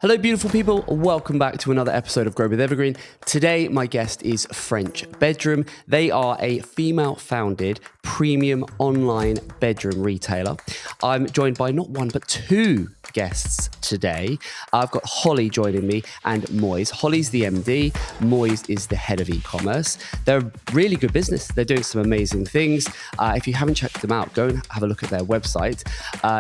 Hello, beautiful people. Welcome back to another episode of Grow with Evergreen. Today, my guest is French Bedroom. They are a female-founded premium online bedroom retailer. I'm joined by not one, but two guests today. I've got Holly joining me and Moyes. Holly's the MD. Moyes is the head of e-commerce. They're a really good business. They're doing some amazing things. If you haven't checked them out, go and have a look at their website.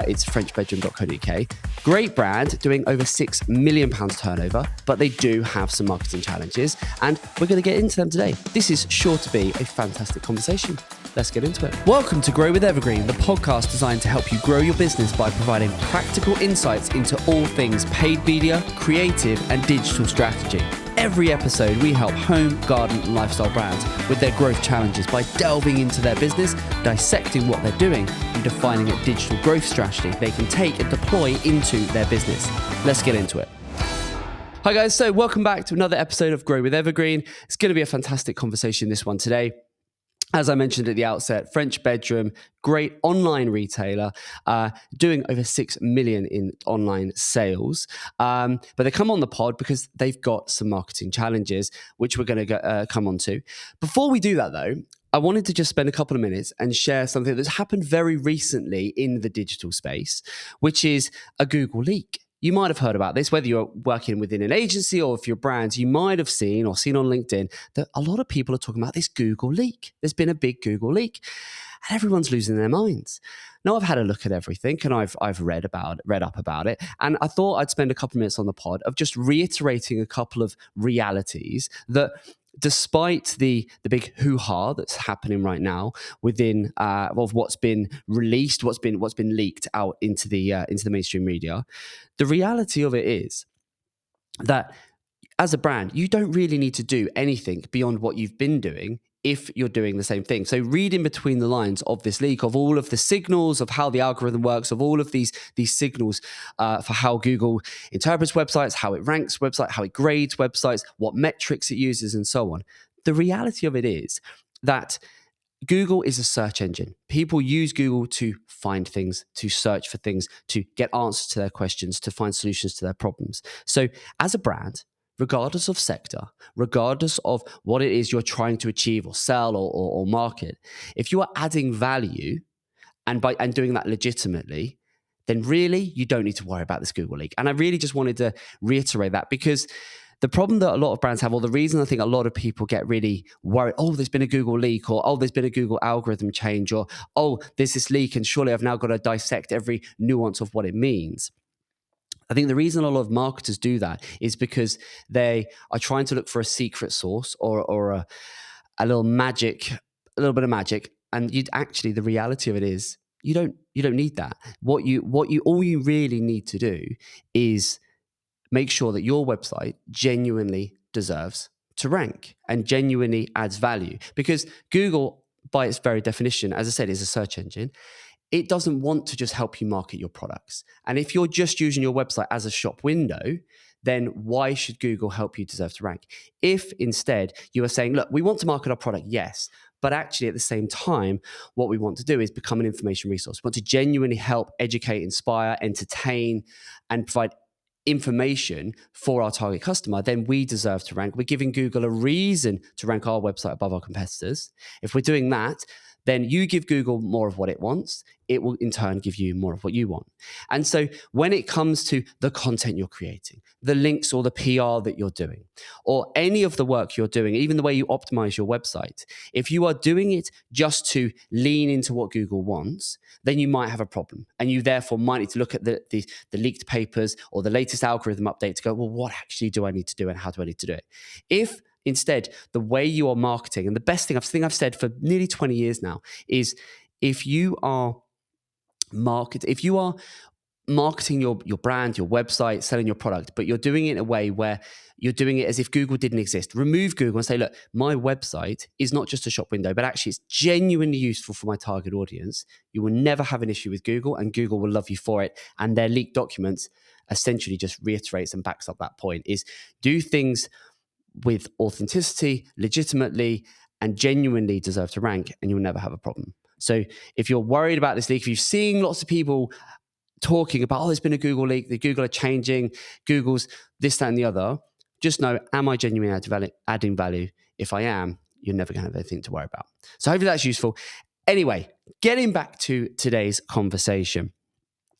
It's frenchbedroom.co.uk. Great brand, doing over £6 million turnover, but they do have some marketing challenges, and we're going to get into them today. This is sure to be a fantastic conversation. Let's get into it. Welcome to Grow with Evergreen, the podcast designed to help you grow your business by providing practical insights into all things paid media, creative, and digital strategy. Every episode, we help home, garden, and lifestyle brands with their growth challenges by delving into their business, dissecting what they're doing, and defining a digital growth strategy they can take and deploy into their business. Let's get into it. Hi guys, so welcome back to another episode of Grow with Evergreen. It's going to be a fantastic conversation, this one today. As I mentioned at the outset, French Bedroom, great online retailer, doing over 6 million in online sales. But they come on the pod because they've got some marketing challenges, which we're going to come on to. Before we do that, though, I wanted to just spend a couple of minutes and share something that's happened very recently in the digital space, which is a Google leak. You might have heard about this, whether you're working within an agency or if you're brands, you might have seen on LinkedIn that a lot of people are talking about this Google leak. There's been a big Google leak and everyone's losing their minds. Now, I've had a look at everything and I've read up about it. And I thought I'd spend a couple of minutes on the pod of just reiterating a couple of realities that despite the big hoo-ha that's happening right now within of what's been released, what's been leaked out into the mainstream media, the reality of it is that as a brand, you don't really need to do anything beyond what you've been doing if you're doing the same thing. So read in between the lines of this leak, of all of the signals, of how the algorithm works, of all of these signals for how Google interprets websites, how it ranks websites, how it grades websites, what metrics it uses, and so on. The reality of it is that Google is a search engine. People use Google to find things, to search for things, to get answers to their questions, to find solutions to their problems. So as a brand, regardless of sector, regardless of what it is you're trying to achieve or sell or market, if you are adding value and doing that legitimately, then really you don't need to worry about this Google leak. And I really just wanted to reiterate that, because the problem that a lot of brands have, or the reason I think a lot of people get really worried, oh, there's been a Google leak, or oh, there's been a Google algorithm change, or oh, there's this leak and surely I've now got to dissect every nuance of what it means. I think the reason a lot of marketers do that is because they are trying to look for a secret source or a little bit of magic. And the reality of it is you don't need that. All you really need to do is make sure that your website genuinely deserves to rank and genuinely adds value. Because Google, by its very definition, as I said, is a search engine. It doesn't want to just help you market your products. And if you're just using your website as a shop window, then why should Google help you deserve to rank? If instead you are saying, look, we want to market our product, yes, but actually at the same time, what we want to do is become an information resource. We want to genuinely help educate, inspire, entertain, and provide information for our target customer, then we deserve to rank. We're giving Google a reason to rank our website above our competitors. If we're doing that, then you give Google more of what it wants. It will in turn give you more of what you want. And so when it comes to the content you're creating, the links or the PR that you're doing, or any of the work you're doing, even the way you optimize your website, if you are doing it just to lean into what Google wants, then you might have a problem. And you therefore might need to look at the leaked papers or the latest algorithm update to go, well, what actually do I need to do and how do I need to do it? If instead, the way you are marketing, and the best thing I've said for nearly 20 years now, is if you are marketing your brand, your website, selling your product, but you're doing it in a way where you're doing it as if Google didn't exist. Remove Google and say, look, my website is not just a shop window, but actually it's genuinely useful for my target audience. You will never have an issue with Google, and Google will love you for it. And their leaked documents essentially just reiterates and backs up that point, is do things with authenticity, legitimately, and genuinely deserve to rank, and you'll never have a problem. So if you're worried about this leak, if you're seeing lots of people talking about, oh, there's been a Google leak, the Google are changing, Google's this, that, and the other, just know, am I genuinely adding value? If I am, you're never going to have anything to worry about. So hopefully that's useful. Anyway, getting back to today's conversation.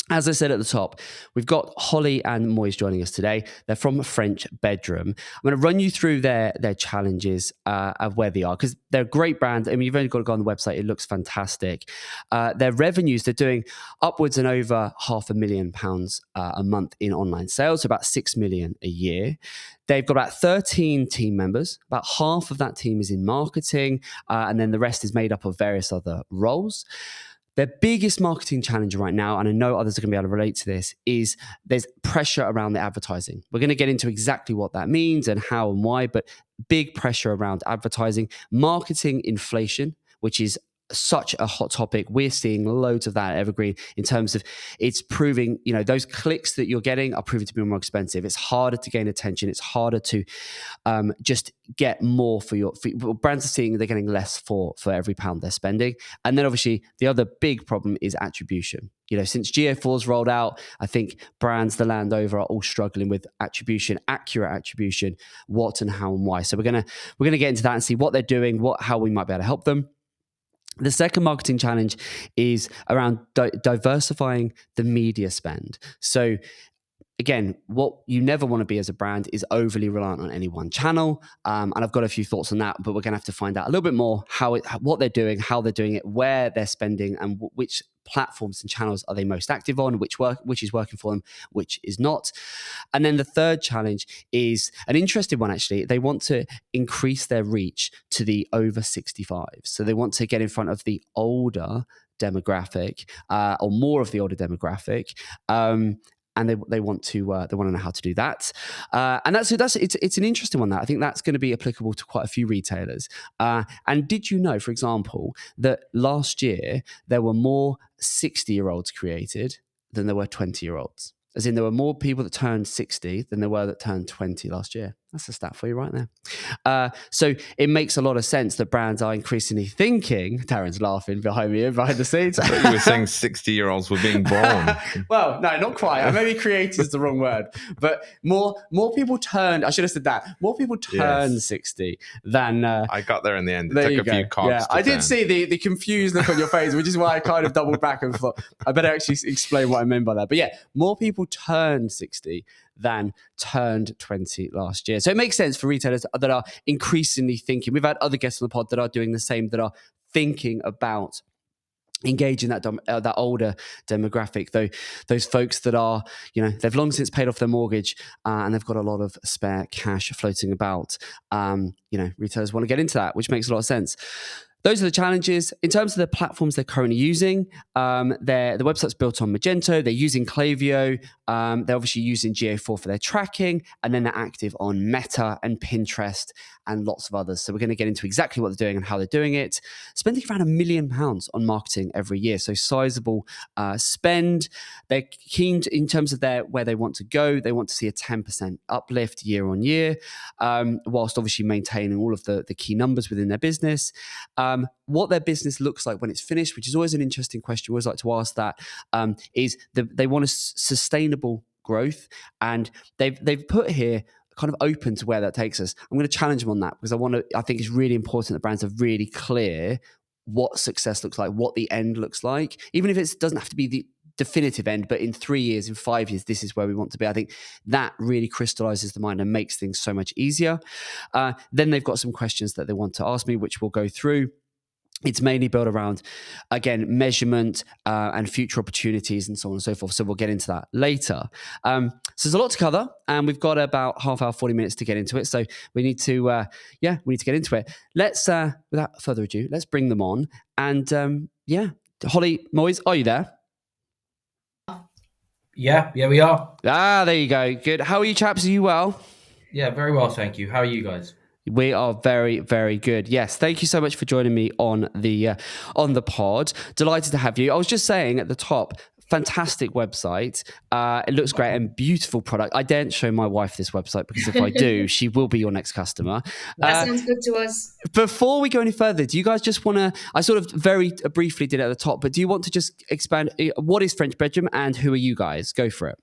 As I said at the top, we've got Holly and Moise joining us today. They're from French Bedroom. I'm going to run you through their challenges of where they are, because they're a great brand. I mean, you've only got to go on the website. It looks fantastic. Their revenues, they're doing upwards and over £500,000 a month in online sales, so about 6 million a year. They've got about 13 team members. About half of that team is in marketing, and then the rest is made up of various other roles. Their biggest marketing challenge right now, and I know others are going to be able to relate to this, is there's pressure around the advertising. We're going to get into exactly what that means and how and why, but big pressure around advertising, marketing inflation, which is such a hot topic. We're seeing loads of that at Evergreen in terms of it's proving, those clicks that you're getting are proving to be more expensive. It's harder to gain attention. It's harder to just get more for brands are seeing they're getting less for every pound they're spending. And then obviously the other big problem is attribution. Since GA4's rolled out, I think brands the land over are all struggling with attribution, accurate attribution, what and how and why. So we're gonna get into that and see what they're doing, how we might be able to help them. The second marketing challenge is around diversifying the media spend. So again, what you never want to be as a brand is overly reliant on any one channel. And I've got a few thoughts on that, but we're going to have to find out a little bit more what they're doing, how they're doing it, where they're spending, and which platforms and channels are they most active on, which is working for them, which is not. And then the third challenge is an interesting one, actually. They want to increase their reach to the over 65. So they want to get in front of the older demographic, or more of the older demographic. And they want to know how to do that, and it's an interesting one. That I think that's going to be applicable to quite a few retailers. And did you know, for example, that last year there were more 60-year-olds created than there were 20-year-olds? As in, there were more people that turned 60 than there were that turned 20 last year. That's a stat for you right there. So it makes a lot of sense that brands are increasingly thinking. Darren's laughing behind the scenes. I thought you were saying 60-year-olds were being born. Well, no, not quite. Maybe created is the wrong word. But more people turned. I should have said that. More people turned 60 than. I got there in the end. It took a few cogs. Yeah, I did see the confused look on your face, which is why I kind of doubled back and thought I better actually explain what I meant by that. But yeah, more people turned 60 than turned 20 last year. So it makes sense for retailers that are increasingly thinking. We've had other guests on the pod that are doing the same, that are thinking about engaging that older demographic, though those folks that are, they've long since paid off their mortgage, and they've got a lot of spare cash floating about. Retailers want to get into that, which makes a lot of sense. Those are the challenges. In terms of the platforms they're currently using, the website's built on Magento. They're using Klaviyo. They're obviously using GA4 for their tracking, and then they're active on Meta and Pinterest and lots of others. So we're going to get into exactly what they're doing and how they're doing it. Spending around £1 million on marketing every year, so sizable spend. They're keen in terms of where they want to go. They want to see a 10% uplift year on year, whilst obviously maintaining all of the key numbers within their business. What their business looks like when it's finished, which is always an interesting question. We always like to ask that, is they want a sustainable growth, and they've put here kind of open to where that takes us. I'm going to challenge them on that, because I think it's really important that brands are really clear what success looks like, what the end looks like, even if it doesn't have to be the definitive end, but in 3 years, in 5 years, this is where we want to be. I think that really crystallizes the mind and makes things so much easier. Then they've got some questions that they want to ask me, which we'll go through. It's mainly built around, again, measurement and future opportunities and so on and so forth. So we'll get into that later. So there's a lot to cover, and we've got about half hour, 40 minutes to get into it. So we need to get into it. Let's, without further ado, let's bring them on. And Holly, Moyes, are you there? Yeah, we are. There you go. Good. How are you chaps? Are you well? Yeah, very well, thank you. How are you guys? We are very, very good. Yes, thank you so much for joining me on the pod. Delighted to have you. I was just saying at the top, fantastic website. It looks great and beautiful product. I daren't show my wife this website because if I do, she will be your next customer. That sounds good to us. Before we go any further, do you guys just want to, I sort of very briefly did it at the top, but do you want to just expand, what is French Bedroom and who are you guys? Go for it.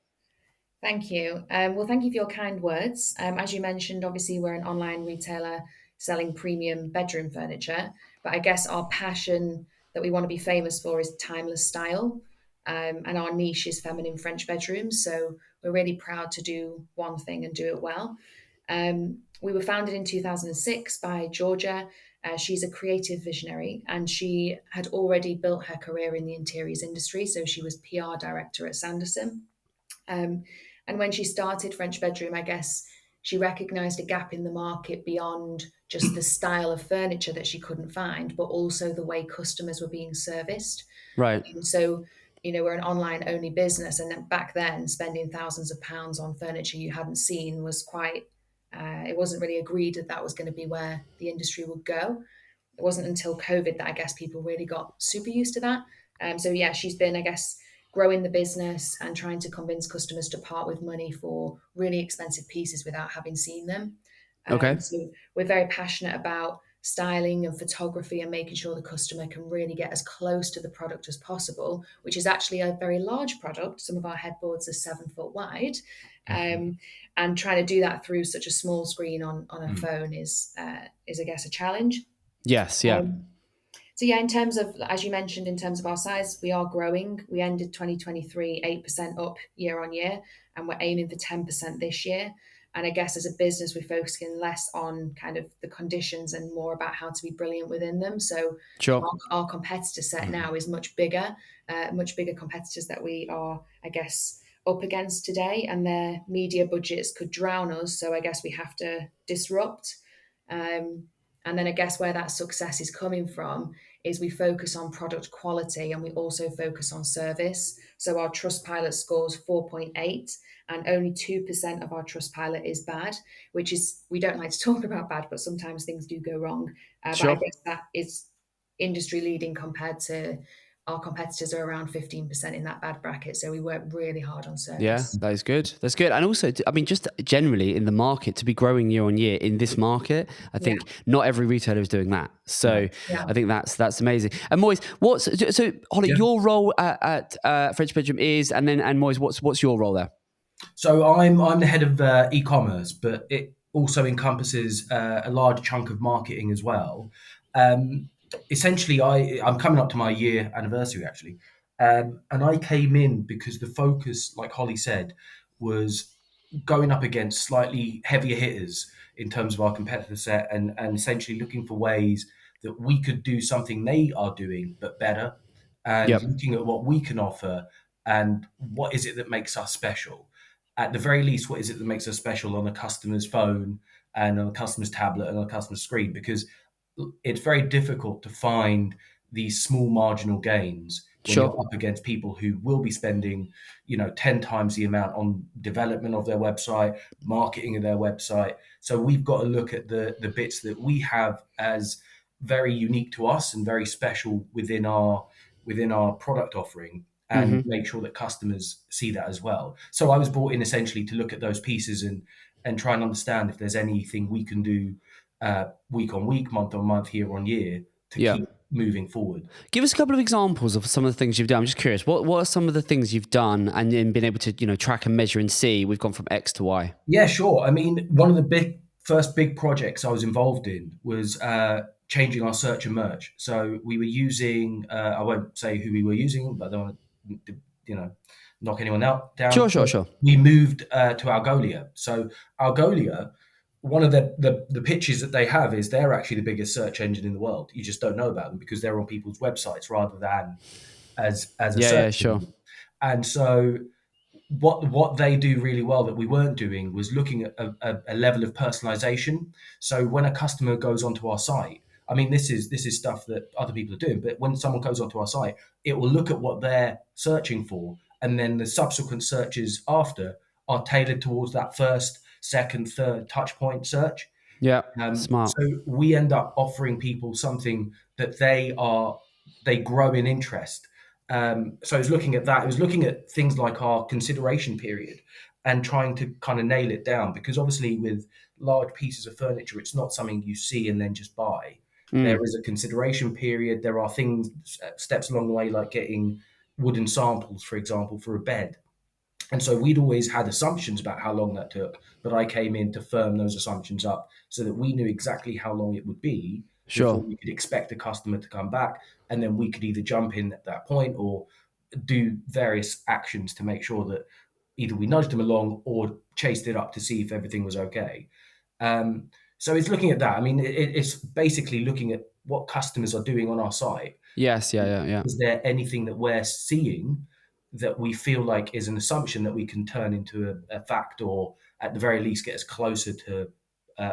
Thank you. Well, thank you for your kind words. As you mentioned, obviously, we're an online retailer selling premium bedroom furniture. But I guess our passion that we want to be famous for is timeless style. And our niche is feminine French bedrooms. So we're really proud to do one thing and do it well. We were founded in 2006 by Georgia. She's a creative visionary and she had already built her career in the interiors industry. So she was PR director at Sanderson. And when she started French Bedroom, I guess she recognized a gap in the market beyond just the style of furniture that she couldn't find, but also the way customers were being serviced. Right. And so, we're an online only business. And then back then, spending thousands of pounds on furniture you hadn't seen was quite, it wasn't really agreed that that was going to be where the industry would go. It wasn't until COVID that I guess people really got super used to that. So yeah, she's been, I guess, growing the business and trying to convince customers to part with money for really expensive pieces without having seen them. Okay. So we're very passionate about styling and photography and making sure the customer can really get as close to the product as possible, which is actually a very large product. Some of our headboards are 7 foot wide. And trying to do that through such a small screen on a phone is, I guess, a challenge. Yes, yeah. So yeah, in terms of, as you mentioned, in terms of our size, we are growing. We ended 2023 8% up year on year, and we're aiming for 10% this year. And I guess as a business, we're focusing less on kind of the conditions and more about how to be brilliant within them. So Sure. our competitor set now is much bigger competitors that we are, I guess, up against today, and their media budgets could drown us. So I guess we have to disrupt. And then I guess where that success is coming from is we focus on product quality and we also focus on service. So our Trustpilot scores 4.8 and only 2% of our Trustpilot is bad, which is, we don't like to talk about bad, but sometimes things do go wrong. Sure. But I guess that is industry leading compared to our competitors are around 15% in that bad bracket. So we work really hard on service. Yeah, that is good. That's good. And also, I mean, just generally in the market, to be growing year on year in this market, I think not every retailer is doing that. So I think that's amazing. And Moyes, so Holly, your role at French Bedroom is, and Moyes, what's your role there? So I'm the head of e-commerce, but it also encompasses a large chunk of marketing as well. Essentially, I'm coming up to my year anniversary actually, and I came in because the focus, like Holly said, was going up against slightly heavier hitters in terms of our competitor set, and essentially looking for ways that we could do something they are doing but better, and looking at what we can offer and what is it that makes us special. At the very least, what is it that makes us special on a customer's phone and on a customer's tablet and on a customer's screen? Because it's very difficult to find these small marginal gains when you're up against people who will be spending, 10 times the amount on development of their website, marketing of their website. So we've got to look at the bits that we have as very unique to us and very special within our product offering, and make sure that customers see that as well. So I was brought in essentially to look at those pieces and try and understand if there's anything we can do week on week, month on month, year on year to keep moving forward. Give us a couple of examples of some of the things you've done. I'm just curious, what are some of the things you've done and then been able to, track and measure and see we've gone from X to Y? Yeah, sure. I mean, one of the first big projects I was involved in was changing our search and merch. So we were using, I won't say who we were using, but I don't want to, knock anyone down. Sure. We moved to Algolia. So Algolia, one of the pitches that they have is they're actually the biggest search engine in the world. You just don't know about them because they're on people's websites rather than as a search engine. And so what they do really well that we weren't doing was looking at a level of personalization. So when a customer goes onto our site, I mean, this is stuff that other people are doing, but when someone goes onto our site, it will look at what they're searching for, and then the subsequent searches after are tailored towards that first, second, third touch point search. Smart. So we end up offering people something that they grow in interest. So it was looking at that. It was looking at things like our consideration period and trying to kind of nail it down, because obviously with large pieces of furniture, it's not something you see and then just buy. There is a consideration period. There are things, steps along the way, like getting wooden samples, for example, for a bed. And so we'd always had assumptions about how long that took, but I came in to firm those assumptions up so that we knew exactly how long it would be before we could expect a customer to come back. And then we could either jump in at that point or do various actions to make sure that either we nudged them along or chased it up to see if everything was okay. So it's looking at that. I mean, it's basically looking at what customers are doing on our site. Yes, yeah. Is there anything that we're seeing that we feel like is an assumption that we can turn into a fact, or at the very least get us closer to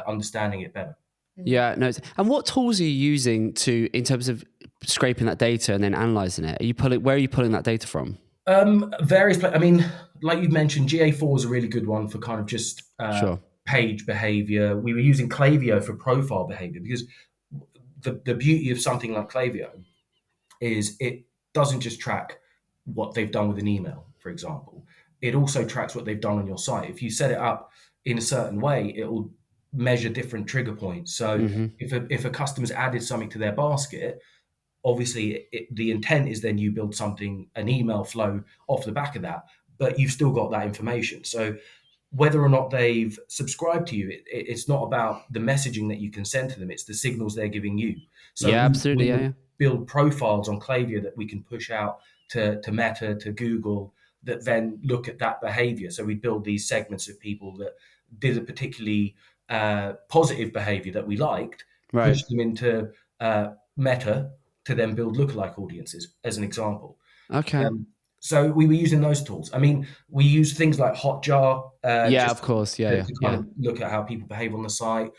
understanding it better? Yeah, no. And what tools are you using in terms of scraping that data and then analyzing it? Where are you pulling that data from? Various. I mean, like you mentioned, GA4 is a really good one for kind of just page behavior. We were using Klaviyo for profile behavior, because the beauty of something like Klaviyo is it doesn't just track what they've done with an email, for example. It also tracks what they've done on your site. If you set it up in a certain way, it will measure different trigger points. So if a customer's added something to their basket, obviously the intent is then you build an email flow off the back of that, but you've still got that information. So whether or not they've subscribed to you, it's not about the messaging that you can send to them, it's the signals they're giving you. So absolutely. we build profiles on Klaviyo that we can push out to Meta, to Google, that then look at that behavior. So we build these segments of people that did a particularly positive behavior that we liked, push them into Meta to then build lookalike audiences, as an example. Okay. So we were using those tools. I mean, we use things like Hotjar. Of course. To kind of look at how people behave on the site.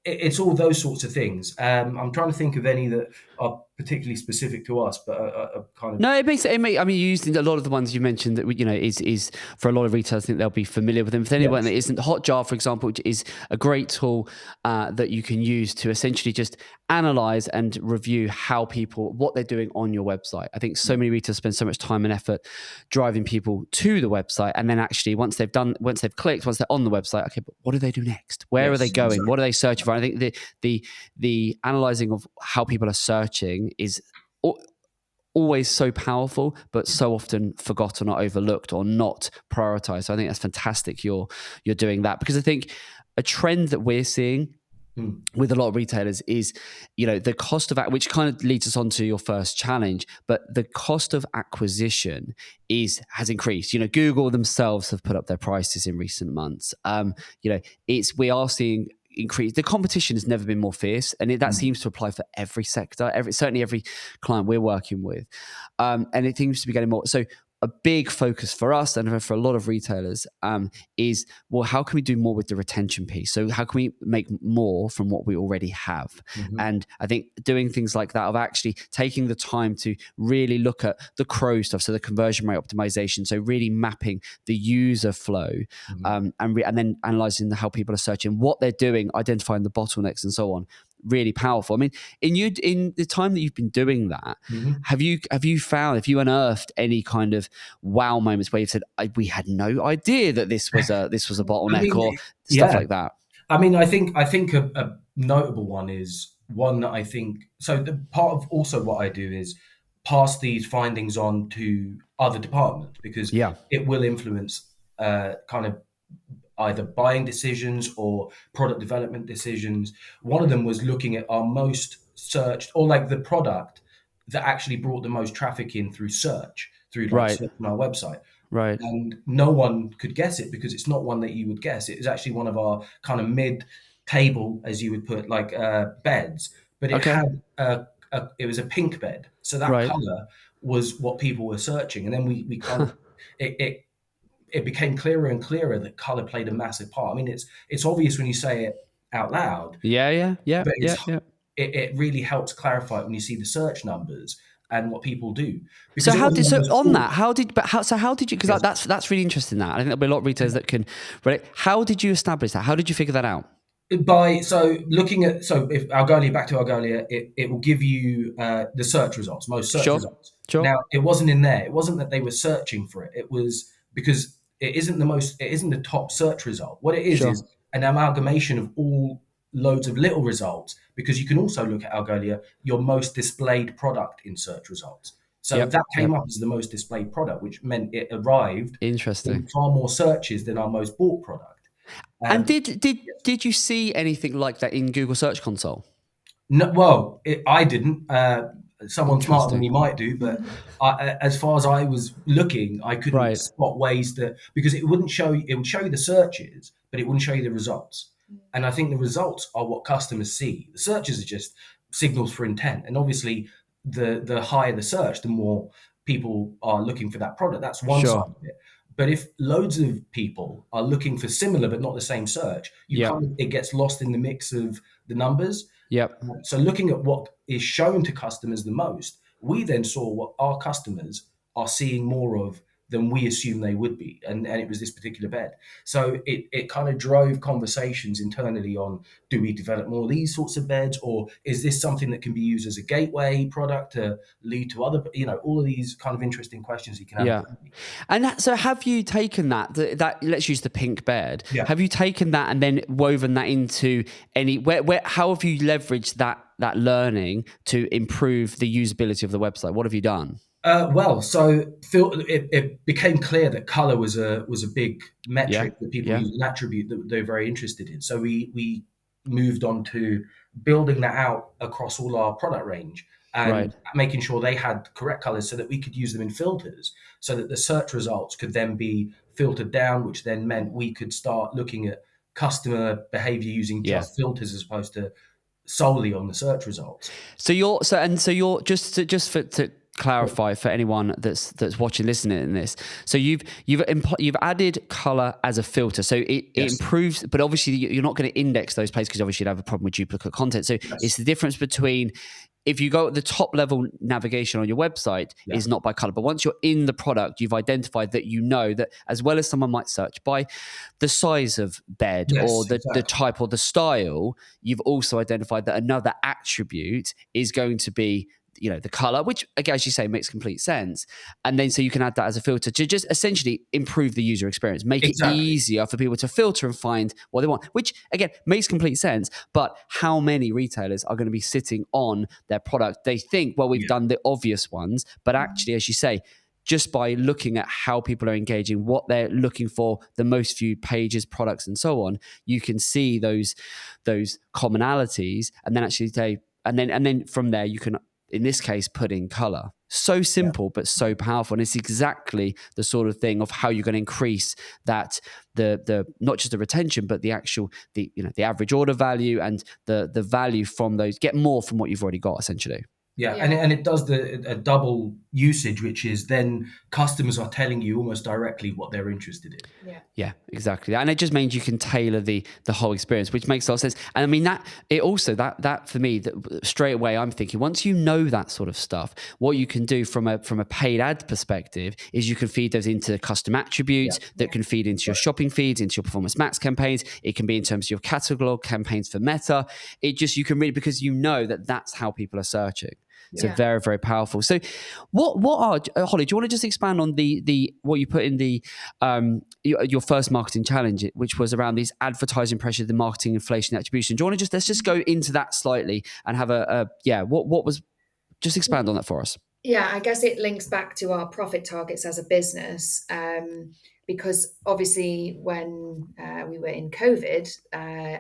It's all those sorts of things. I'm trying to think of any that are particularly specific to us, but are kind of... No, I mean, you used a lot of the ones you mentioned that, is for a lot of retailers, I think they'll be familiar with them. For anyone that isn't, Hotjar, for example, which is a great tool that you can use to essentially just analyze and review what they're doing on your website. I think so many retailers spend so much time and effort driving people to the website, and then actually once they've clicked, once they're on the website, okay, but what do they do next? Where are they going? Exactly. What are they searching for? And I think the analyzing of how people are searching is always so powerful, but so often forgotten or overlooked or not prioritized. So I think that's fantastic you're doing that, because I think a trend that we're seeing with a lot of retailers is, the cost of which kind of leads us on to your first challenge, but the cost of acquisition has increased. Google themselves have put up their prices in recent months. We are seeing increase. The competition has never been more fierce, and that seems to apply for every sector, certainly every client we're working with, and it seems to be getting more. So a big focus for us and for a lot of retailers is, well, how can we do more with the retention piece? So how can we make more from what we already have? And I think doing things like that, of actually taking the time to really look at the CRO stuff, so the conversion rate optimization, so really mapping the user flow, and then analyzing how people are searching, what they're doing, identifying the bottlenecks and so on. Really powerful. I mean, in the time that you've been doing that, have you unearthed any kind of wow moments where you've said, we had no idea that this was a bottleneck, or stuff like that? I mean, I think a notable one is one that I think, so the part of also what I do is pass these findings on to other departments, because it will influence kind of either buying decisions or product development decisions. One of them was looking at our most searched, or like the product that actually brought the most traffic in through search, through search on our website. Right. And no one could guess it, because it's not one that you would guess. It was actually one of our kind of mid-table, as you would put, like beds, but it had it was a pink bed. So that color was what people were searching. And then we kind of, it became clearer and clearer that color played a massive part. I mean, it's obvious when you say it out loud. But it really helps clarify it when you see the search numbers and what people do. Because how did you? Because that's really interesting. That I think there'll be a lot of retailers that can. Right? How did you establish that? How did you figure that out? If if Algolia, back to Algolia, it will give you the search results, most search results. Sure. Now, it wasn't in there. It wasn't that they were searching for it. It was because it isn't the top search result. What it is an amalgamation of all loads of little results, because you can also look at Algolia, your most displayed product in search results. So that came up as the most displayed product, which meant it arrived in far more searches than our most bought product. And did you see anything like that in Google Search Console? No, well, I didn't. Someone smarter than me might do, but as far as I was looking, I couldn't spot ways that, because it would show you the searches, but it wouldn't show you the results. And I think the results are what customers see. The searches are just signals for intent, and obviously, the higher the search, the more people are looking for that product. That's one side of it. But if loads of people are looking for similar but not the same search, it gets lost in the mix of the numbers. Yep. So looking at what is shown to customers the most, we then saw what our customers are seeing more of than we assume they would be. And it was this particular bed. So it kind of drove conversations internally on, do we develop more of these sorts of beds, or is this something that can be used as a gateway product to lead to other, all of these kind of interesting questions you can have. Yeah. And so have you taken that let's use the pink bed. Yeah. Have you taken that and then woven that into how have you leveraged that learning to improve the usability of the website? What have you done? So it became clear that color was a big metric that people use, an attribute that they're very interested in. So we moved on to building that out across all our product range and making sure they had correct colors so that we could use them in filters, so that the search results could then be filtered down, which then meant we could start looking at customer behavior using just filters as opposed to solely on the search results. So you're to clarify for anyone that's watching, listening in this. So you've added color as a filter, so it improves. But obviously, you're not going to index those places because obviously you'd have a problem with duplicate content. So it's the difference between, if you go at the top level navigation on your website is not by color, but once you're in the product, you've identified that that as well as someone might search by the size of bed or the type or the style, you've also identified that another attribute is going to be the color, which again, as you say, makes complete sense. And then so you can add that as a filter to just essentially improve the user experience, make it easier for people to filter and find what they want, which again makes complete sense. But how many retailers are going to be sitting on their product? They think, well, we've done the obvious ones, but actually, as you say, just by looking at how people are engaging, what they're looking for, the most viewed pages, products, and so on, you can see those commonalities, and then actually and then from there you can, in this case, put in color. So simple, but so powerful. And it's exactly the sort of thing of how you're going to increase that, the not just the retention, but the actual, the average order value and the value from those, get more from what you've already got, essentially. Yeah. And it does a double usage, which is then customers are telling you almost directly what they're interested in. Yeah, exactly. And it just means you can tailor the whole experience, which makes a lot of sense. And I mean, that for me, that straight away, I'm thinking, once you know that sort of stuff, what you can do from a paid ad perspective is you can feed those into custom attributes that can feed into your shopping feeds, into your Performance Max campaigns. It can be in terms of your catalog campaigns for Meta. You can really, because you know that that's how people are searching. So very, very powerful. So what are, Holly, do you want to just expand on the what you put in the your first marketing challenge, which was around these advertising pressure, the marketing inflation attribution? Do you want to let's just go into that slightly and have what was, just expand on that for us. Yeah, I guess it links back to our profit targets as a business, because obviously when we were in COVID,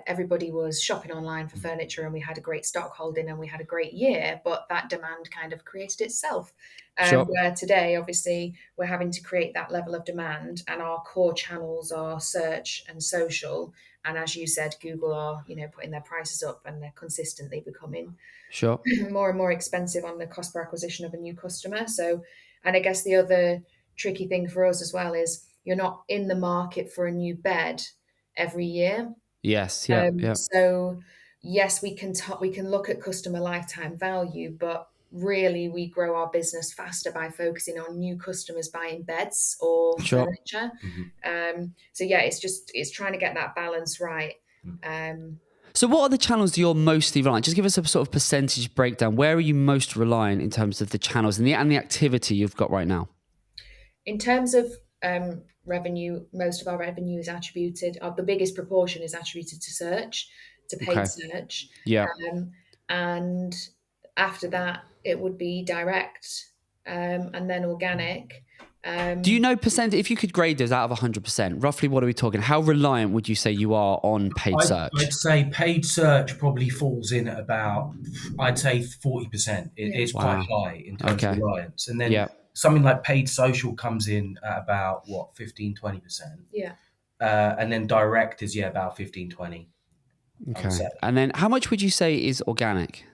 everybody was shopping online for furniture and we had a great stock holding and we had a great year, but that demand kind of created itself. Where today, obviously, we're having to create that level of demand, and our core channels are search and social. And as you said, Google are, putting their prices up, and they're consistently becoming more and more expensive on the cost per acquisition of a new customer. So, and I guess the other tricky thing for us as well is you're not in the market for a new bed every year. Yes. Yeah. So yes, we can look at customer lifetime value, but really we grow our business faster by focusing on new customers buying beds or furniture. So yeah, it's trying to get that balance right. So what are the channels you're mostly reliant? Just give us a sort of percentage breakdown. Where are you most reliant in terms of the channels and the activity you've got right now? In terms of revenue, most of our revenue is attributed, the biggest proportion is attributed to search, to paid search. Yeah. And after that, it would be direct and then organic. Do you know percent? If you could grade those out of 100%, roughly what are we talking? How reliant would you say you are on paid search? I'd say paid search probably falls in at about, I'd say 40%. It's quite high in terms of reliance. And then something like paid social comes in at about, 15, 20%. Yeah. And then direct is, about 15, 20. Okay. And then how much would you say is organic?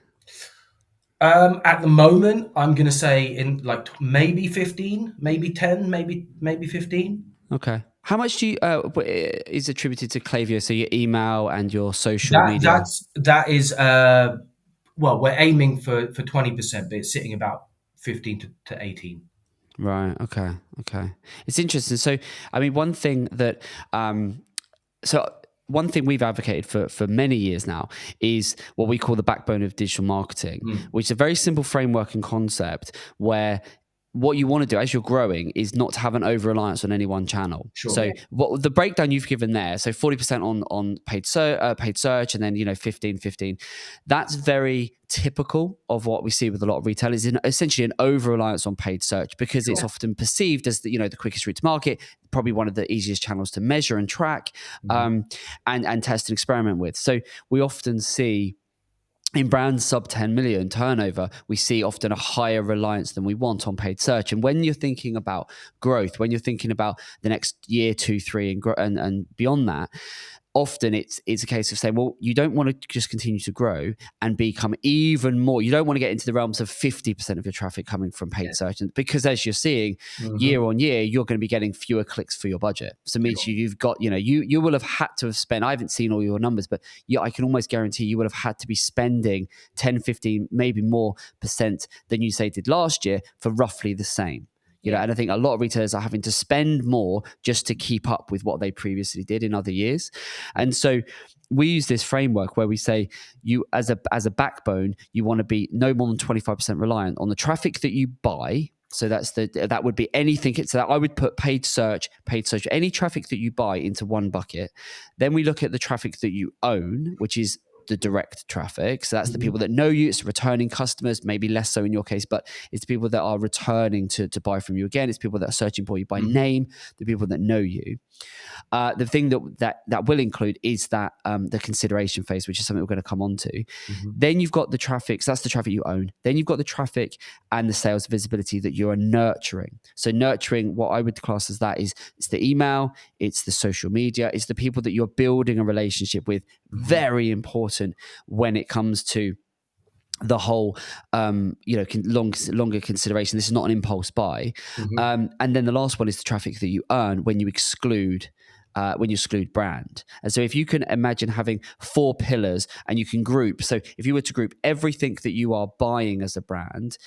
At the moment, I'm going to say in like maybe 15, maybe 10, maybe 15. Okay. How much do you is attributed to Klaviyo? So your email and your social media. That is we're aiming for 20%, but it's sitting about 15 to 18. Right. Okay. It's interesting. So I mean, one thing that one thing we've advocated for many years now is what we call the backbone of digital marketing, which is a very simple framework and concept where what you want to do as you're growing is not to have an over-reliance on any one channel. Sure. So what the breakdown you've given there, so 40% on paid search, and then 15. That's very typical of what we see with a lot of retailers, in essentially an over-reliance on paid search, because it's often perceived as the quickest route to market, probably one of the easiest channels to measure and track, and test and experiment with. So we often see in brands sub 10 million turnover, we see often a higher reliance than we want on paid search. And when you're thinking about growth, when you're thinking about the next year, 2, 3, and beyond that, often it's a case of saying, well, you don't want to just continue to grow and become even more. You don't want to get into the realms of 50% of your traffic coming from paid search, because as you're seeing year on year, you're going to be getting fewer clicks for your budget. So it means you've got, you will have had to have spent, I haven't seen all your numbers, but I can almost guarantee you would have had to be spending 10, 15, maybe more % than you say did last year for roughly the same. And I think a lot of retailers are having to spend more just to keep up with what they previously did in other years. And so we use this framework where we say you, as a backbone, you want to be no more than 25% reliant on the traffic that you buy. So that would be anything. So that I would put paid search, any traffic that you buy into one bucket. Then we look at the traffic that you own, which is the direct traffic. So that's the people that know you. It's returning customers, maybe less so in your case, but it's people that are returning to buy from you again. It's people that are searching for you by name, the people that know you. The thing that will include is that the consideration phase, which is something we're going to come on to. Then you've got the traffic. So that's the traffic you own. Then you've got the traffic and the sales visibility that you are nurturing. So nurturing, what I would class as that is, it's the email, it's the social media, it's the people that you're building a relationship with. Very important when it comes to the whole longer consideration. This is not an impulse buy. And then the last one is the traffic that you earn when you exclude brand. And so if you can imagine having 4 pillars and you can group, so if you were to group everything that you are buying as a brand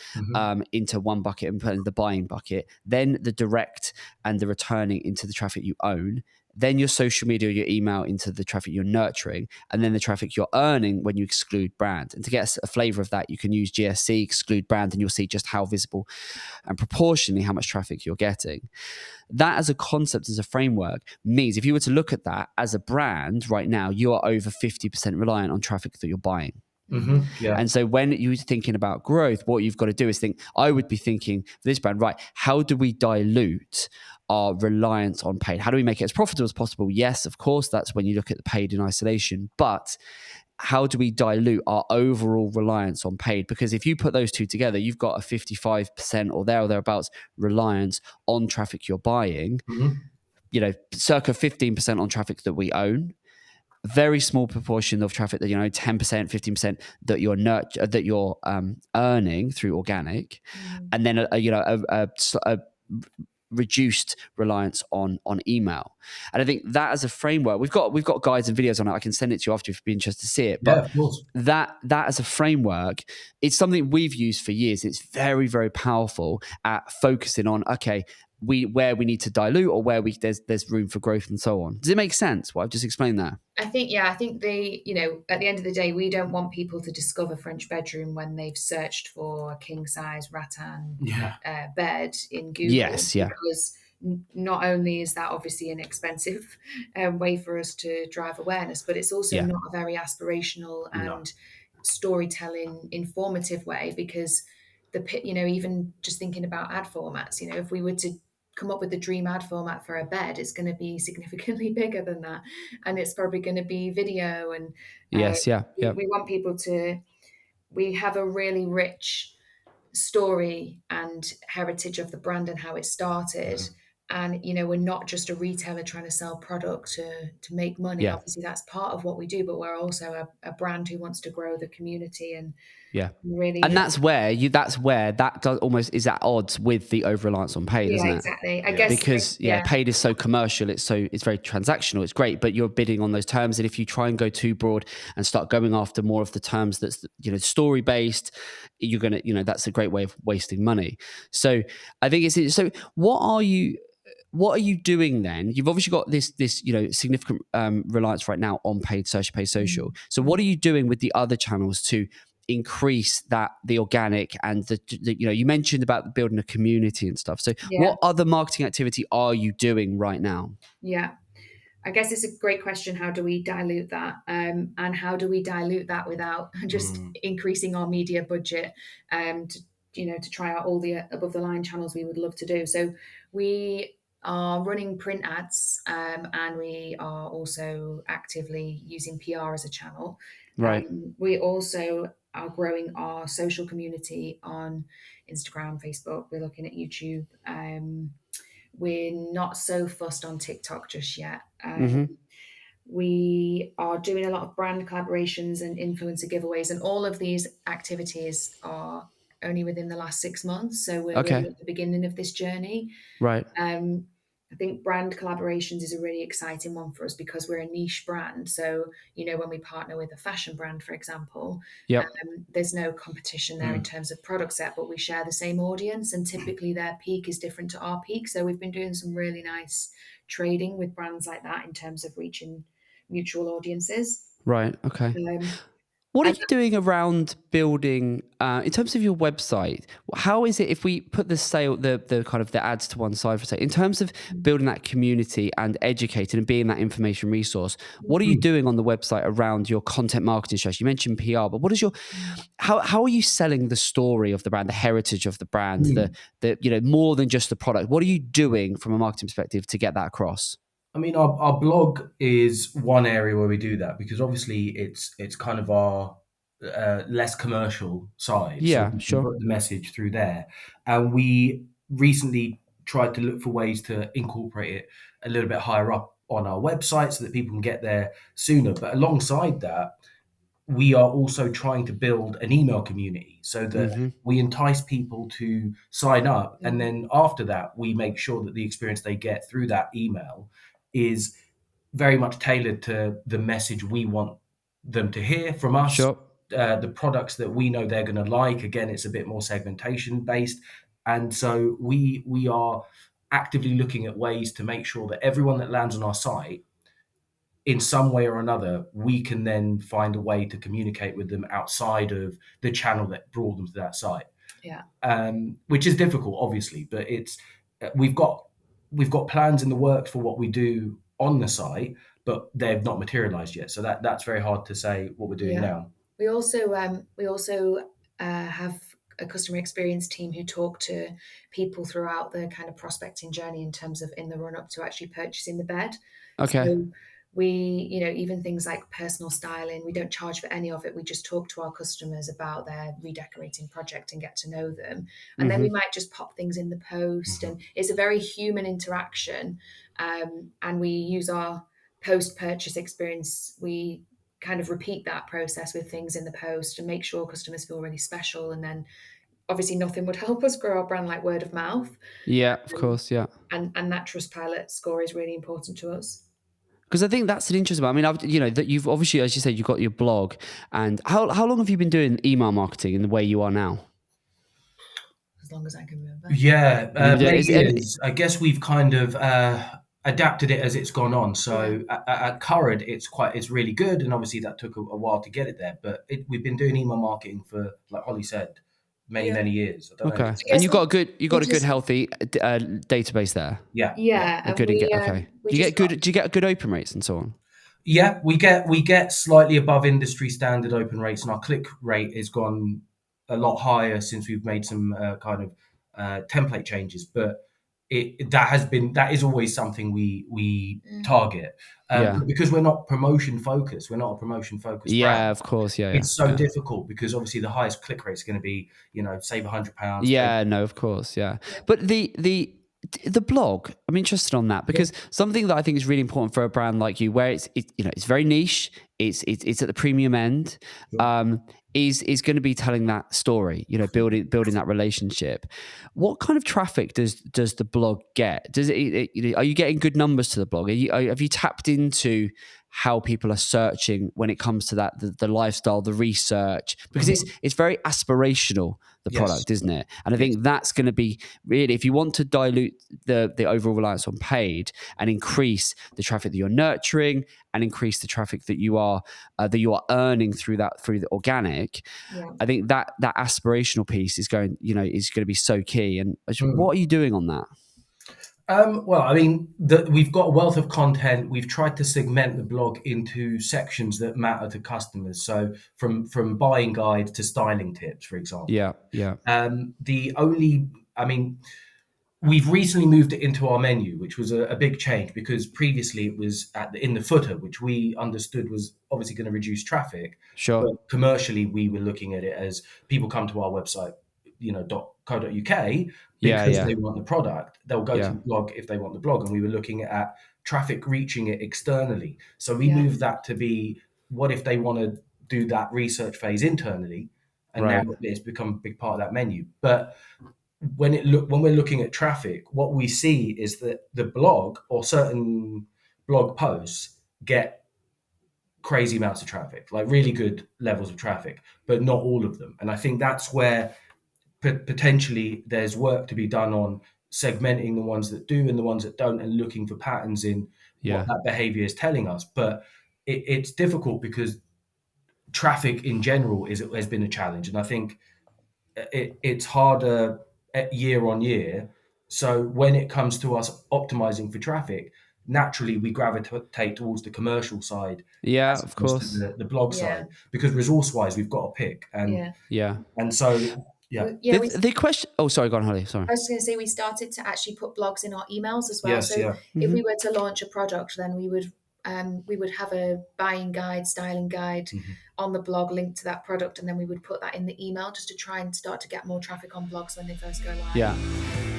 into one bucket and put in the buying bucket, then the direct and the returning into the traffic you own, then your social media, your email into the traffic you're nurturing, and then the traffic you're earning when you exclude brand. And to get a flavor of that, you can use GSC, exclude brand, and you'll see just how visible and proportionally how much traffic you're getting. That as a concept, as a framework, means if you were to look at that as a brand right now, you are over 50% reliant on traffic that you're buying. And so when you're thinking about growth, what you've got to do is I would be thinking for this brand, right, how do we dilute our reliance on paid? How do we make it as profitable as possible? Yes, of course, that's when you look at the paid in isolation, but how do we dilute our overall reliance on paid? Because if you put those two together, you've got a 55% or thereabouts reliance on traffic you're buying, circa 15% on traffic that we own, very small proportion of traffic that 10%, 15% that you're earning through organic, and then a reduced reliance on email. And I think that as a framework, we've got guides and videos on it. I can send it to you after if you'd be interested to see it. But of course. that as a framework, it's something we've used for years. It's very, very powerful at focusing on, okay, where we need to dilute or where there's room for growth and so on. Does it make sense what I've just explained there? I think at the end of the day, we don't want people to discover French bedroom when they've searched for a king size rattan bed in Google. Yes, yeah. Because not only is that obviously an expensive way for us to drive awareness, but it's also not a very aspirational and storytelling informative way, because even just thinking about ad formats, if we were to come up with the dream ad format for a bed, it's going to be significantly bigger than that, and it's probably going to be video. And we want people we have a really rich story and heritage of the brand and how it started. And we're not just a retailer trying to sell product to make money. Obviously that's part of what we do, but we're also a brand who wants to grow the community and really. And that's where that does almost is at odds with the over-reliance on paid, isn't it? Exactly. I guess because paid is so commercial, it's very transactional, it's great, but you're bidding on those terms, and if you try and go too broad and start going after more of the terms that's story based, you're gonna that's a great way of wasting money. So I think it's so. What are you doing then? You've obviously got this significant reliance right now on paid search, paid social. So what are you doing with the other channels to increase the organic and you mentioned about building a community and stuff. So what other marketing activity are you doing right now? I guess it's a great question. How do we dilute that? And how do we dilute that without just increasing our media budget to try out all the above the line channels we would love to do? So we are running print ads and we are also actively using PR as a channel. Right. We also are growing our social community on Instagram, Facebook. We're looking at YouTube. We're not so fussed on TikTok just yet. We are doing a lot of brand collaborations and influencer giveaways, and all of these activities are only within the last 6 months. So we're really at the beginning of this journey. Right. I think brand collaborations is a really exciting one for us because we're a niche brand. So, when we partner with a fashion brand, for example, there's no competition there in terms of product set, but we share the same audience, and typically their peak is different to our peak. So we've been doing some really nice trading with brands like that in terms of reaching mutual audiences. Right. Okay. What are you doing around building, in terms of your website? How is it if we put the kind of the ads to one side for a second, in terms of building that community and educating and being that information resource? What are you doing on the website around your content marketing strategy? You mentioned PR, but what is how are you selling the story of the brand, the heritage of the brand, the more than just the product? What are you doing from a marketing perspective to get that across? I mean, our blog is one area where we do that because obviously it's kind of our less commercial side. Yeah, so we sure. put the message through there, and we recently tried to look for ways to incorporate it a little bit higher up on our website so that people can get there sooner. But alongside that, we are also trying to build an email community so that we entice people to sign up, and then after that, we make sure that the experience they get through that email is very much tailored to the message we want them to hear from us. Sure. The products that we know they're going to like. Again, it's a bit more segmentation based, and so we are actively looking at ways to make sure that everyone that lands on our site, in some way or another, we can then find a way to communicate with them outside of the channel that brought them to that site. Which is difficult, obviously, but it's we've got plans in the works for what we do on the site, but they've not materialized yet. So that's very hard to say what we're doing now. We also have a customer experience team who talk to people throughout the kind of prospecting journey in terms of in the run up to actually purchasing the bed. Okay. So we, even things like personal styling, we don't charge for any of it. We just talk to our customers about their redecorating project and get to know them. And then we might just pop things in the post, and it's a very human interaction. And we use our post-purchase experience. We kind of repeat that process with things in the post and make sure customers feel really special. And then obviously nothing would help us grow our brand like word of mouth. Yeah, of course. Yeah. And that Trustpilot score is really important to us. Because I think that's an interesting one. I mean, that you've obviously, as you said, you've got your blog. And how long have you been doing email marketing in the way you are now? long as I can remember. Yeah, many years. I guess we've kind of adapted it as it's gone on. So at current, it's really good, and obviously that took a while to get it there. But we've been doing email marketing for, like Holly said, many years. I don't know. And you've got a good healthy database there. Yeah. Do you get good open rates and so on? Yeah, we get slightly above industry standard open rates, and our click rate has gone a lot higher since we've made some kind of template changes. But that is always something we target. But because we're not promotion focused, we're not a promotion focused brand. Of course, It's so difficult because obviously the highest click rate is going to be, save £100. Yeah, no, of course, yeah. But the blog, I'm interested on that because something that I think is really important for a brand like you, where it's very niche, it's at the premium end, is going to be telling that story, building that relationship. What kind of traffic does the blog get? Are you getting good numbers to the blog? Have you tapped into how people are searching when it comes to that, the lifestyle, the research? Because it's very aspirational, the product, isn't it? And I think that's going to be really, if you want to dilute the overall reliance on paid and increase the traffic that you're nurturing and increase the traffic that you are earning through the organic, I think that aspirational piece is going to be so key. And what are you doing on that? Well, I mean, we've got a wealth of content. We've tried to segment the blog into sections that matter to customers. So from buying guides to styling tips, for example. Yeah. We've recently moved it into our menu, which was a big change because previously it was in the footer, which we understood was obviously going to reduce traffic. Sure. But commercially, we were looking at it as people come to our website, .co.uk, because they want the product. They'll go to the blog if they want the blog. And we were looking at traffic reaching it externally. So we moved that to be, what if they want to do that research phase internally? And now it's become a big part of that menu. But when we're looking at traffic, what we see is that the blog or certain blog posts get crazy amounts of traffic, like really good levels of traffic, but not all of them. And I think that's where potentially there's work to be done on segmenting the ones that do and the ones that don't, and looking for patterns in what that behavior is telling us. But it's difficult because traffic in general has been a challenge, and I think it's harder year on year. So when it comes to us optimizing for traffic, naturally we gravitate towards the commercial side, of course, the blog side, because resource wise we've got to pick, and so the question. Oh, sorry, go on, Holly. Sorry. I was going to say we started to actually put blogs in our emails as well. If we were to launch a product, then we would have a buying guide, styling guide on the blog linked to that product, and then we would put that in the email just to try and start to get more traffic on blogs when they first go live. Yeah.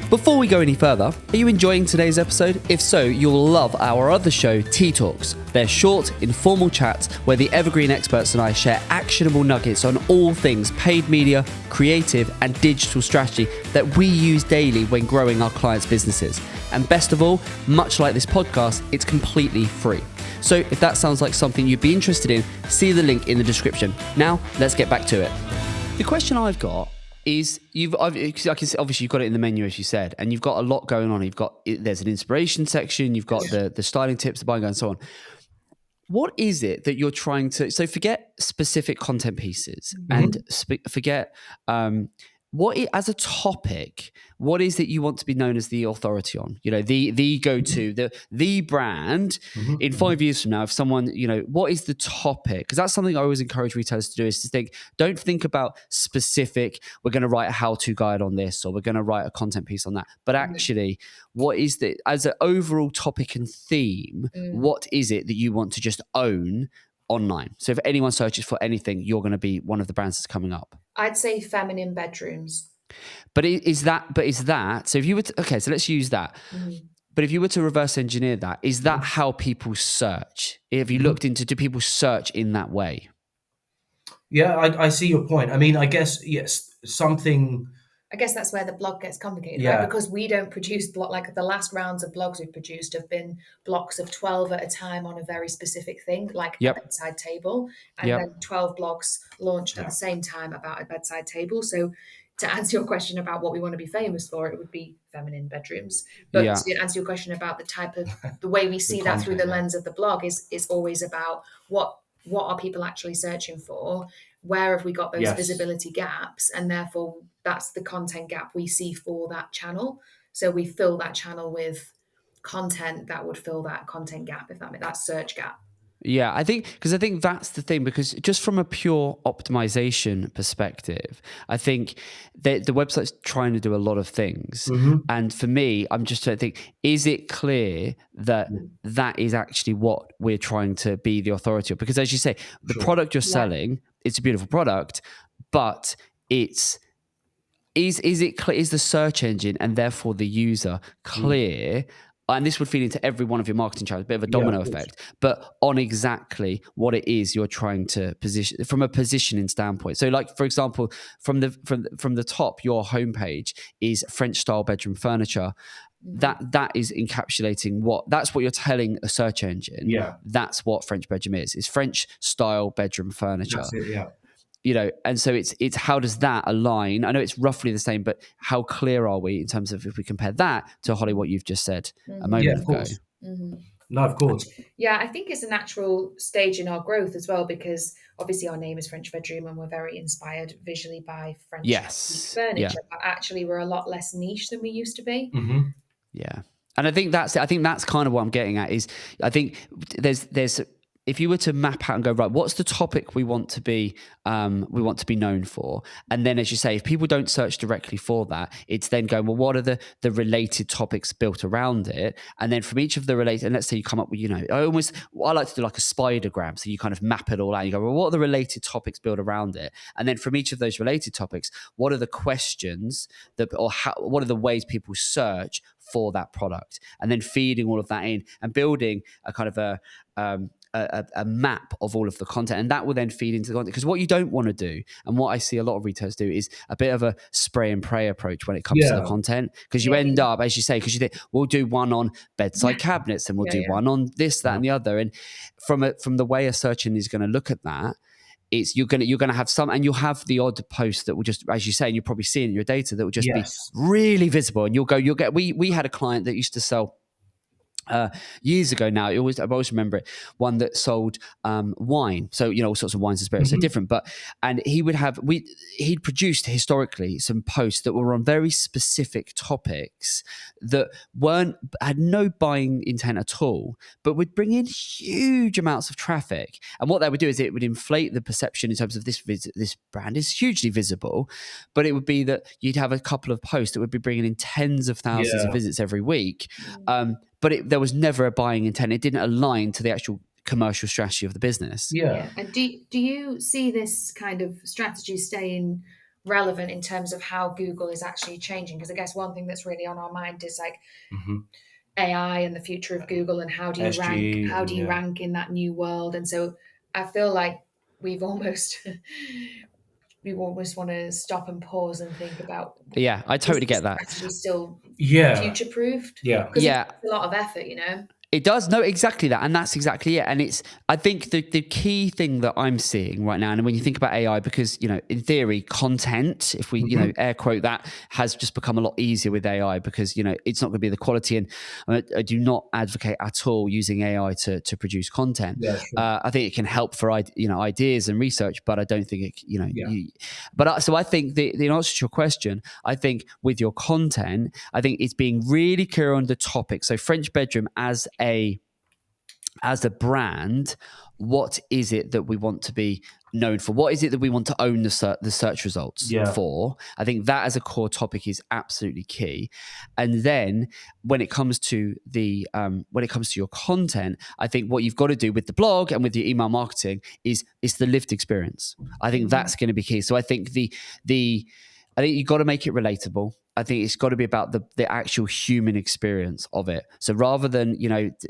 Before we go any further, are you enjoying today's episode? If so, you'll love our other show, Tea Talks. They're short, informal chats where the Evergreen experts and I share actionable nuggets on all things paid media, creative, and digital strategy that we use daily when growing our clients' businesses. And best of all, much like this podcast, it's completely free. So if that sounds like something you'd be interested in, see the link in the description. Now, let's get back to it. The question I've got is, obviously you've got it in the menu, as you said, and you've got a lot going on. There's an inspiration section, you've got the styling tips, the buying guide, and so on. What is it that you're trying to, so forget specific content pieces and forget, as a topic, what is it you want to be known as the authority on? The go-to, the brand. In 5 years from now, if someone, what is the topic? Because that's something I always encourage retailers to do, is to don't think about specific, we're going to write a how-to guide on this, or we're going to write a content piece on that. But actually, what is as an overall topic and theme, what is it that you want to just own online? So if anyone searches for anything, you're going to be one of the brands that's coming up. I'd say feminine bedrooms. But is that, so if you were to, okay, so let's use that. But if you were to reverse engineer that, is that how people search? Have you looked into, do people search in that way? Yeah, I see your point. I mean, I guess, yes, I guess that's where the blog gets complicated, right? Because we don't produce like the last rounds of blogs we've produced have been blocks of 12 at a time on a very specific thing, like a bedside table, and then 12 blogs launched at the same time about a bedside table. So to answer your question about what we want to be famous for, it would be feminine bedrooms. But to answer your question about the type of the way we see that through the lens of the blog is always about what are people actually searching for? Where have we got those visibility gaps? And therefore, that's the content gap we see for that channel. So we fill that channel with content that would fill that content gap, if that search gap. Yeah, I think that's the thing, because just from a pure optimization perspective, I think the website's trying to do a lot of things. And for me, I'm just trying to think, is it clear that that is actually what we're trying to be the authority of? Because as you say, the product you're selling, it's a beautiful product, but is it clear, is the search engine and therefore the user clear? And this would feed into every one of your marketing channels, a bit of a domino effect, but on exactly what it is you're trying to position from a positioning standpoint. So, like, for example, from the top, your homepage is French style bedroom furniture. That is encapsulating that's what you're telling a search engine. That's what French bedroom is. It's French style bedroom furniture. That's it, And so it's how does that align? I know it's roughly the same, but how clear are we in terms of if we compare that to, Holly, what you've just said a moment ago? No, of course. Yeah, I think it's a natural stage in our growth as well, because obviously our name is French Bedroom and we're very inspired visually by French furniture, but actually we're a lot less niche than we used to be. Yeah. And I think that's kind of what I'm getting at is I think there's if you were to map out and go, right, what's the topic we want to be known for? And then, as you say, if people don't search directly for that, it's then going, well, what are the related topics built around it? And then from each of the related, and let's say you come up with, I like to do like a spidergram. So you kind of map it all out. You go, well, what are the related topics built around it? And then from each of those related topics, what are the questions what are the ways people search for that product? And then feeding all of that in and building a kind of a map of all of the content, and that will then feed into the content. Because what you don't want to do, and what I see a lot of retailers do, is a bit of a spray and pray approach when it comes to the content. Because you end up, as you say, because you think we'll do one on bedside cabinets, and we'll do one on this, that, and the other. And from the way a search engine is going to look at that, it's you're gonna have some, and you'll have the odd post that will just, as you say, and you'll probably see in your data that will just be really visible, and you'll get. We had a client that used to sell. Years ago now, I always remember it. One that sold wine, so all sorts of wines and spirits, so different. And he'd produced historically some posts that were on very specific topics that had no buying intent at all, but would bring in huge amounts of traffic. And what that would do is it would inflate the perception in terms of this brand is hugely visible, but it would be that you'd have a couple of posts that would be bringing in tens of thousands of visits every week. But there was never a buying intent. It didn't align to the actual commercial strategy of the business. Yeah. And do you see this kind of strategy staying relevant in terms of how Google is actually changing? Because I guess one thing that's really on our mind is like AI and the future of Google, and how do you rank? How do you rank in that new world? And so I feel like we almost want to stop and pause and think about. Yeah, I totally get that. Strategy still future proofed. Because it's a lot of effort, It does. No, exactly that. And that's exactly it. And I think the key thing that I'm seeing right now, and when you think about AI, because, in theory, content, if we, air quote that, has just become a lot easier with AI because, it's not going to be the quality. And I do not advocate at all using AI to produce content. Yeah, sure. I think it can help for, ideas and research, but I don't think it, so I think the answer to your question, I think with your content, I think it's being really clear on the topic. So French Bedroom as a brand, what is it that we want to be known for? What is it that we want to own the search results for? I think that as a core topic is absolutely key. And then when it comes to your content, I think what you've got to do with the blog and with your email marketing is the lived experience. I think that's going to be key. So I think I think you've got to make it relatable. I think it's got to be about the actual human experience of it. So rather than,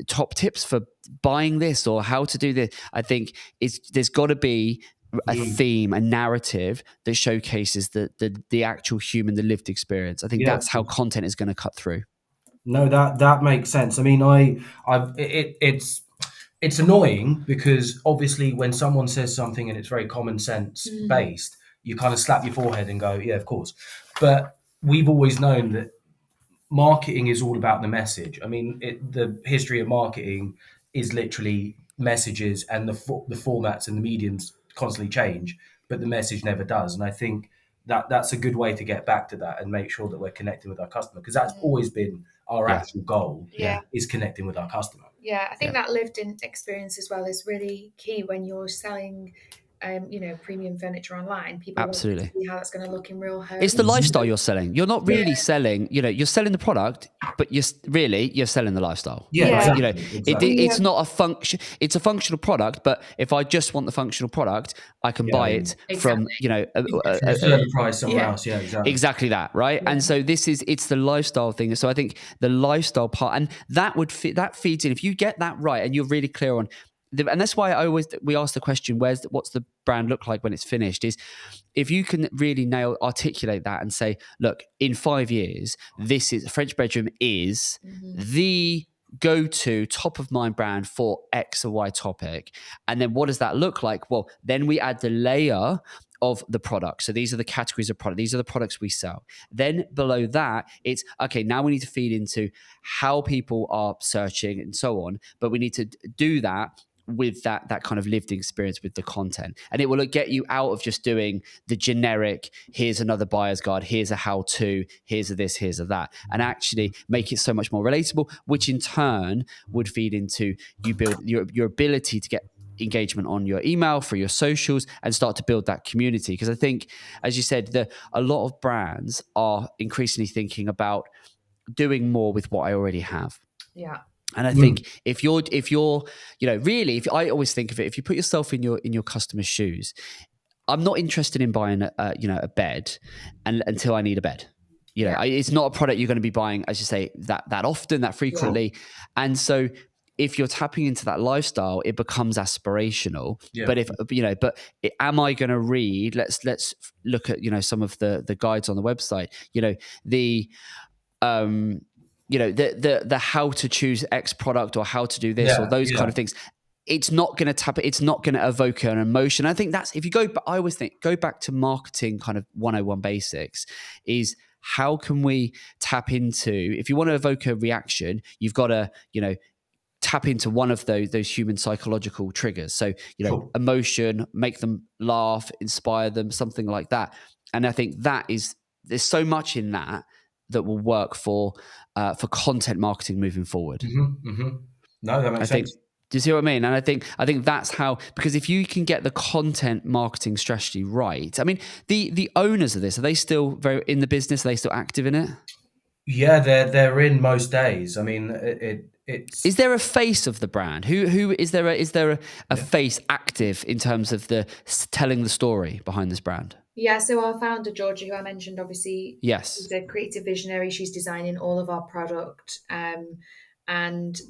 top tips for buying this or how to do this, I think there's got to be a theme, a narrative that showcases the actual human, the lived experience. I think that's how content is going to cut through. No, that makes sense. I mean, it's annoying because obviously when someone says something and it's very common sense based, you kind of slap your forehead and go, yeah, of course. But we've always known that marketing is all about the message. I mean, the history of marketing is literally messages, and the formats and the mediums constantly change, but the message never does. And I think that's a good way to get back to that and make sure that we're connecting with our customer, because that's always been our actual goal, is connecting with our customer. Yeah, I think that lived in experience as well is really key when you're selling premium furniture online. People want to see how that's going to look in real home. It's the lifestyle you're selling. You're not really selling, you're selling the product, but you're selling the lifestyle. Yeah, right? exactly. It's not a function. It's a functional product, but if I just want the functional product, I can buy it from, a certain price somewhere else. Yeah, exactly that, right? Yeah. And so it's the lifestyle thing. So I think the lifestyle part, and that feeds in. If you get that right, and you're really clear on. And that's why we ask the question, what's the brand look like when it's finished, is if you can really articulate that and say, look, in 5 years, this is French Bedroom is the go-to top of mind brand for X or Y topic. And then what does that look like? Well, then we add the layer of the product. So these are the categories of product. These are the products we sell. Then below that, it's okay, now we need to feed into how people are searching and so on. But we need to do that with that kind of lived experience with the content. And it will get you out of just doing the generic, here's another buyer's guide, here's a how-to, here's a this, here's a that, and actually make it so much more relatable, which in turn would feed into you build your ability to get engagement on your email, for your socials, and start to build that community. Because I think, as you said, a lot of brands are increasingly thinking about doing more with what I already have. Yeah. And I think if you're, really, if I always think of it, if you put yourself in your customer's shoes, I'm not interested in buying a bed until I need a bed. It's not a product you're going to be buying, as you say, that often, that frequently. Yeah. And so if you're tapping into that lifestyle, it becomes aspirational. Yeah. But am I going to read? Let's look at some of the guides on the website. The how to choose X product or how to do this or those kind of things. It's not going to it's not going to evoke an emotion. I think that's, if you I always think, go back to marketing kind of 101 basics, is how can we tap into, if you want to evoke a reaction, you've got to, tap into one of those human psychological triggers. So, emotion, make them laugh, inspire them, something like that. And I think there's so much in that will work for content marketing moving forward. Mm-hmm, mm-hmm. No, that makes sense. Do you see what I mean? And I think that's how, because if you can get the content marketing strategy right, I mean, the owners of this, are they still very in the business? Are they still active in it? Yeah, they're in most days. I mean, it's. Is there a face of the brand? Who is there? Is there a face active in terms of telling the story behind this brand? Yeah, so our founder, Georgia, who I mentioned, obviously, yes, she's a creative visionary. She's designing all of our product, and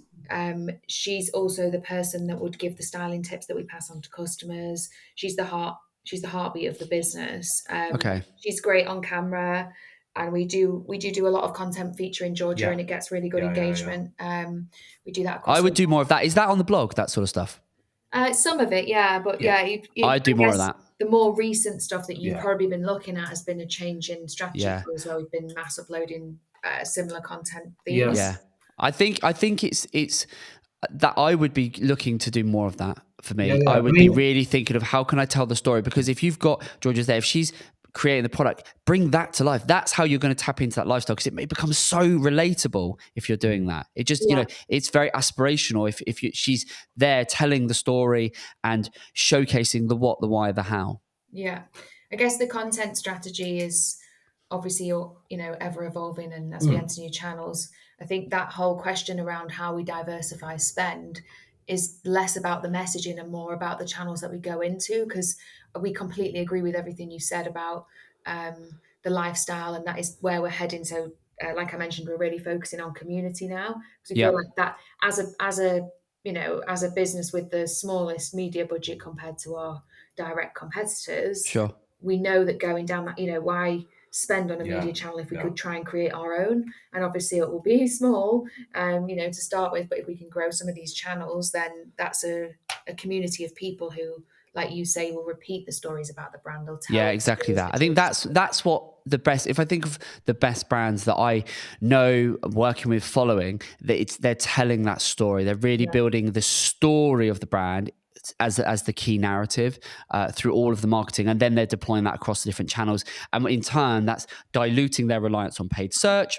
she's also the person that would give the styling tips that we pass on to customers. She's the heartbeat of the business. Okay, she's great on camera, and we do a lot of content featuring Georgia, and it gets really good engagement. We do that across. I would do more of that. Is that on the blog, that sort of stuff? Some of it, yeah, but I do more of that. The more recent stuff that you've probably been looking at has been a change in strategy for us, where we've been mass uploading similar content themes. Yeah, I think it's that I would be looking to do more of that for me. I would be really thinking of how can I tell the story, because if you've got Georgia's there, if she's creating the product, bring that to life. That's how you're going to tap into that lifestyle, because it becomes so relatable if you're doing that. It just, it's very aspirational if she's there telling the story and showcasing the what, the why, the how. Yeah. I guess the content strategy is obviously, ever evolving, and as we enter new channels, I think that whole question around how we diversify spend is less about the messaging and more about the channels that we go into, because we completely agree with everything you said about the lifestyle, and that is where we're heading. So like I mentioned, we're really focusing on community now, because we feel like that as a business with the smallest media budget compared to our direct competitors, sure, we know that going down that, why spend on a media channel if we could try and create our own. And obviously it will be small, to start with, but if we can grow some of these channels, then that's a community of people who, like you say, will repeat the stories about the brand. They'll tell exactly that. I think that's what the best. If I think of the best brands that I know, working with, following, that they're telling that story. They're really building the story of the brand as the key narrative through all of the marketing, and then they're deploying that across the different channels. And in turn, that's diluting their reliance on paid search,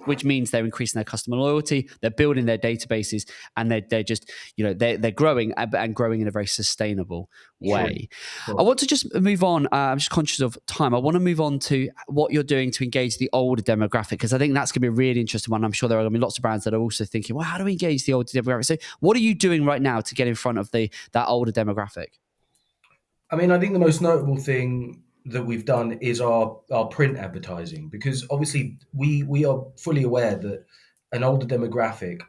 which means they're increasing their customer loyalty, they're building their databases, and they're just, they're growing and growing in a very sustainable way. Sure. I want to just move on. I'm just conscious of time. I want to move on to what you're doing to engage the older demographic, because I think that's going to be a really interesting one. I'm sure there are going to be lots of brands that are also thinking, well, how do we engage the older demographic? So what are you doing right now to get in front of that older demographic? I mean, I think the most notable thing that we've done is our print advertising, because obviously we are fully aware that an older demographic,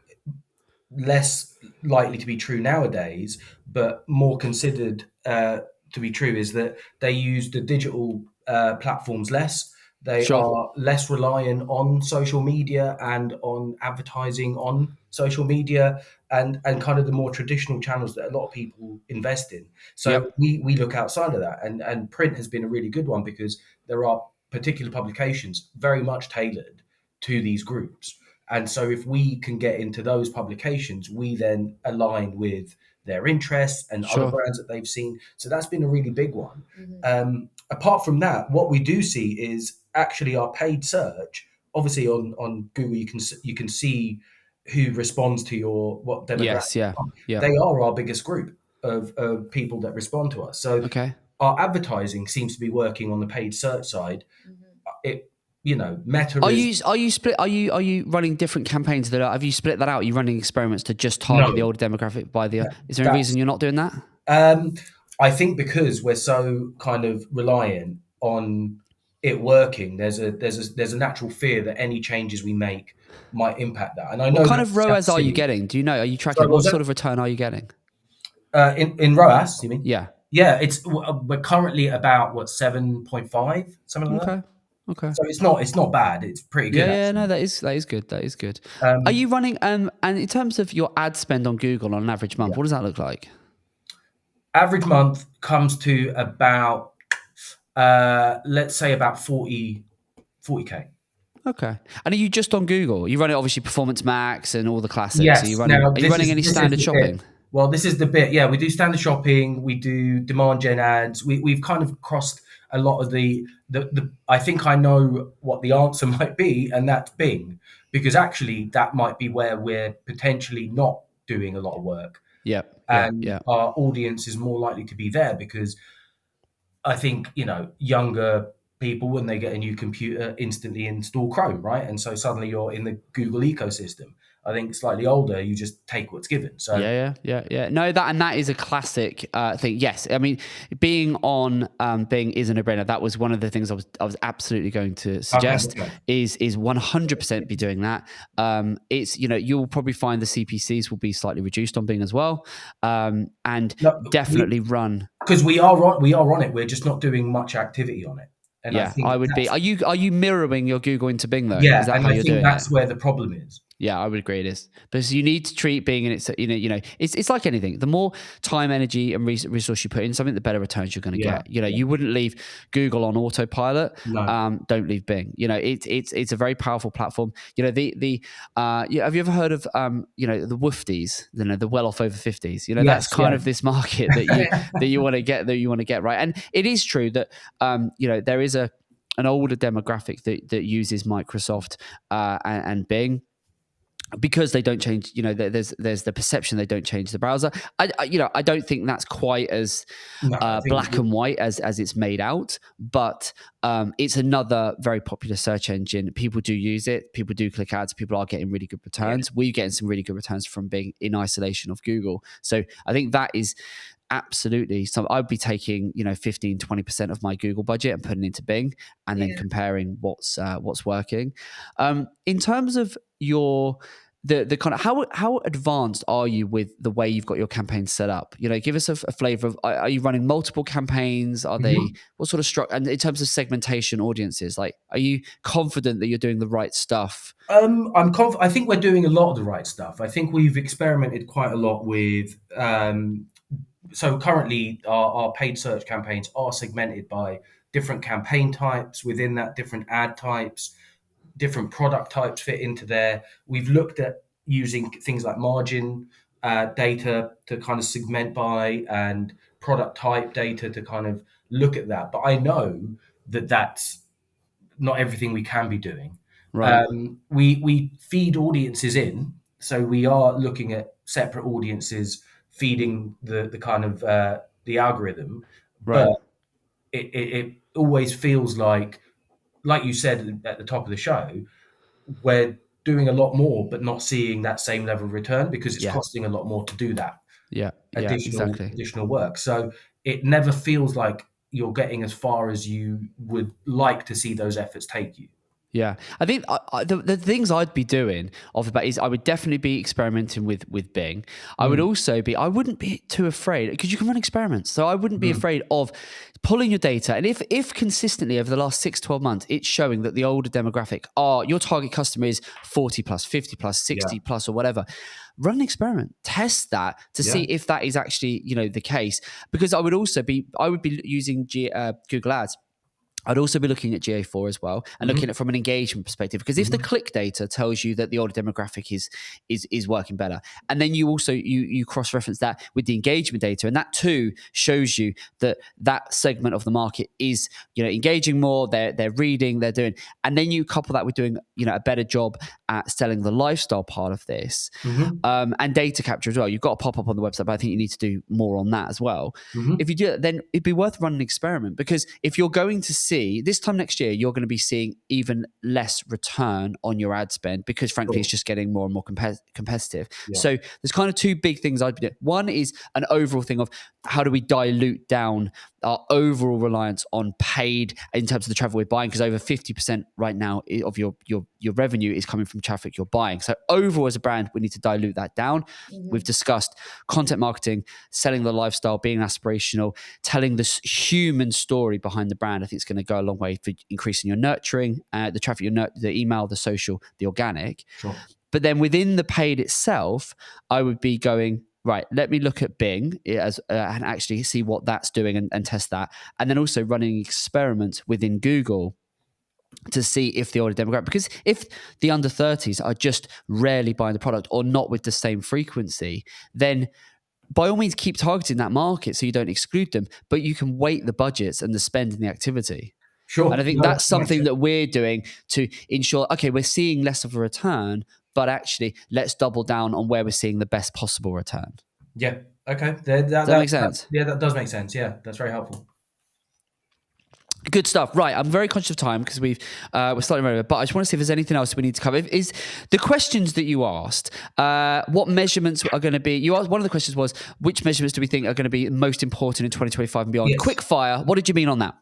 less likely to be true nowadays, but more considered to be true, is that they use the digital platforms less. They are less reliant on social media and on advertising on social media and kind of the more traditional channels that a lot of people invest in. So we look outside of that, and print has been a really good one, because there are particular publications very much tailored to these groups. And so if we can get into those publications, we then align with their interests and other brands that they've seen. So that's been a really big one. Mm-hmm. Apart from that, what we do see is actually our paid search. Obviously on Google, you can see who responds to what demographic. Yes, they are our biggest group of people that respond to us. So our advertising seems to be working on the paid search side. Mm-hmm. Meta. Are you split? Are you running different campaigns have you split that out? Are you running experiments to just target the older demographic is there any reason you're not doing that? I think because we're so kind of reliant on it working, there's a natural fear that any changes we make might impact that. And I know what kind of ROAS are you getting? Do you know? Are you tracking? What sort of return are you getting? In ROAS, you mean? Yeah. Yeah, we're currently about 7.5, something like that. Okay. So it's not bad. It's pretty good. Yeah, no, that is good. That is good. Are you running? And in terms of your ad spend on Google on an average month, what does that look like? Average month comes to about, let's say about 40K. Okay. And are you just on Google? You run it obviously Performance Max and all the classics. Yes. Are you running any standard shopping? Well, this is the bit. Yeah, we do standard shopping. We do demand gen ads. We've kind of crossed a lot of the I think I know what the answer might be, and that's Bing, because actually that might be where we're potentially not doing a lot of work. Our audience is more likely to be there, because I think, younger people, when they get a new computer, instantly install Chrome, right? And so suddenly you're in the Google ecosystem. I think slightly older, you just take what's given. So yeah. No, that is a classic thing. Yes, I mean, being on Bing is a no-brainer. That was one of the things I was absolutely going to suggest. Is 100% be doing that. It's you'll probably find the CPCs will be slightly reduced on Bing as well, and definitely run, because we are on it. We're just not doing much activity on it. And I would be. Are you mirroring your Google into Bing though? Yeah, is that and how I you're think doing that's it? Where the problem is. Yeah, I would agree it is. Because you need to treat Bing, and it's like anything. The more time, energy, and resource you put in something, the better returns you're going to get. You wouldn't leave Google on autopilot. No. Don't leave Bing. It's a very powerful platform. Have you ever heard of the woofties? The well off over 50s. That's kind of this market that you want to get right. And it is true that there is an older demographic that uses Microsoft and Bing, because they don't change. There's the perception they don't change the browser. I don't think that's quite as black and white as it's made out, but it's another very popular search engine. People do use it. People do click ads. People are getting really good returns. We're getting some really good returns from Bing in isolation of Google. So I think that is absolutely. So I'd be taking 15-20% of my Google budget and putting it into Bing, and then comparing what's working. In terms of your the kind of how advanced are you with the way you've got your campaigns set up? Give us a flavor of, are you running multiple campaigns? Are they, what sort of structure, and in terms of segmentation audiences, like, are you confident that you're doing the right stuff? I think we're doing a lot of the right stuff. I think we've experimented quite a lot with, so currently our paid search campaigns are segmented by different campaign types, within that different ad types, different product types fit into there. We've looked at using things like margin data to kind of segment by, and product type data to kind of look at that. But I know that that's not everything we can be doing. Right. We feed audiences in, so we are looking at separate audiences feeding the kind of the algorithm, Right. but it always feels like you said at the top of the show, we're doing a lot more, but not seeing that same level of return because it's costing a lot more to do that Yeah. Exactly. additional work. So it never feels like you're getting as far as you would like to see those efforts take you. Yeah, I think the things I'd be doing off the bat is I would definitely be experimenting with Bing. I wouldn't be too afraid, because you can run experiments. So I wouldn't be afraid of pulling your data. And if consistently over the last 6-12 months, it's showing that the older demographic, your target customer is 40 plus, 50 plus, 60 plus, or whatever, run an experiment, test that to see if that is actually, the case. Because I would be using Google Ads. I'd also be looking at GA4 as well, and looking at it from an engagement perspective, because if the click data tells you that the older demographic is working better, and then you also you cross-reference that with the engagement data, and that too shows you that segment of the market is engaging more, they're reading, they're doing, and then you couple that with doing a better job at selling the lifestyle part of this, and data capture as well. You've got to pop up on the website, but I think you need to do more on that as well. If you do it, then it'd be worth running an experiment, because if you're going to see this time next year, you're going to be seeing even less return on your ad spend, because frankly, it's just getting more and more competitive. So there's kind of two big things I'd be doing. One is an overall thing of how do we dilute down our overall reliance on paid in terms of the traffic we're buying, because over 50% right now of your revenue is coming from traffic you're buying. So overall as a brand, we need to dilute that down. We've discussed content marketing, selling the lifestyle, being aspirational, telling this human story behind the brand. I think it's going to go a long way for increasing your nurturing, the traffic, the email, the social, the organic. Sure. But then within the paid itself, I would be going, right, let me look at Bing and actually see what that's doing and test that. And then also running experiments within Google to see if the older demographic, because if the under 30s are just rarely buying the product or not with the same frequency, then by all means keep targeting that market so you don't exclude them, but you can weight the budgets and the spend and the activity. Sure. And I think that's something that we're doing to ensure, okay, we're seeing less of a return, but actually let's double down on where we're seeing the best possible return. Yeah. Okay. Does that make sense? That does make sense. Yeah. That's very helpful. Good stuff. Right, I'm very conscious of time because we're slightly over, but I just want to see if there's anything else we need to cover. Is the questions that you asked, what measurements are going to be? You asked, one of the questions was, which measurements do we think are going to be most important in 2025 and beyond? Yes. Quick fire. What did you mean on that?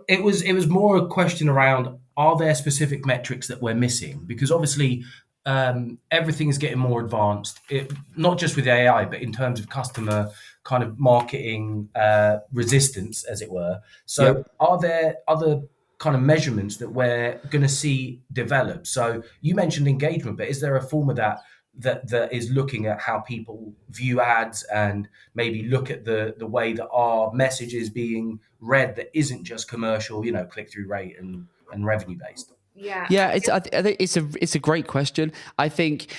It was more a question around, are there specific metrics that we're missing? Because obviously everything is getting more advanced, not just with AI, but in terms of customer kind of marketing resistance, as it were. So are there other kind of measurements that we're going to see develop? So you mentioned engagement, but is there a form of that is looking at how people view ads and maybe look at the way that our message is being read that isn't just commercial, click-through rate and revenue based? Yeah. I think it's a great question. I think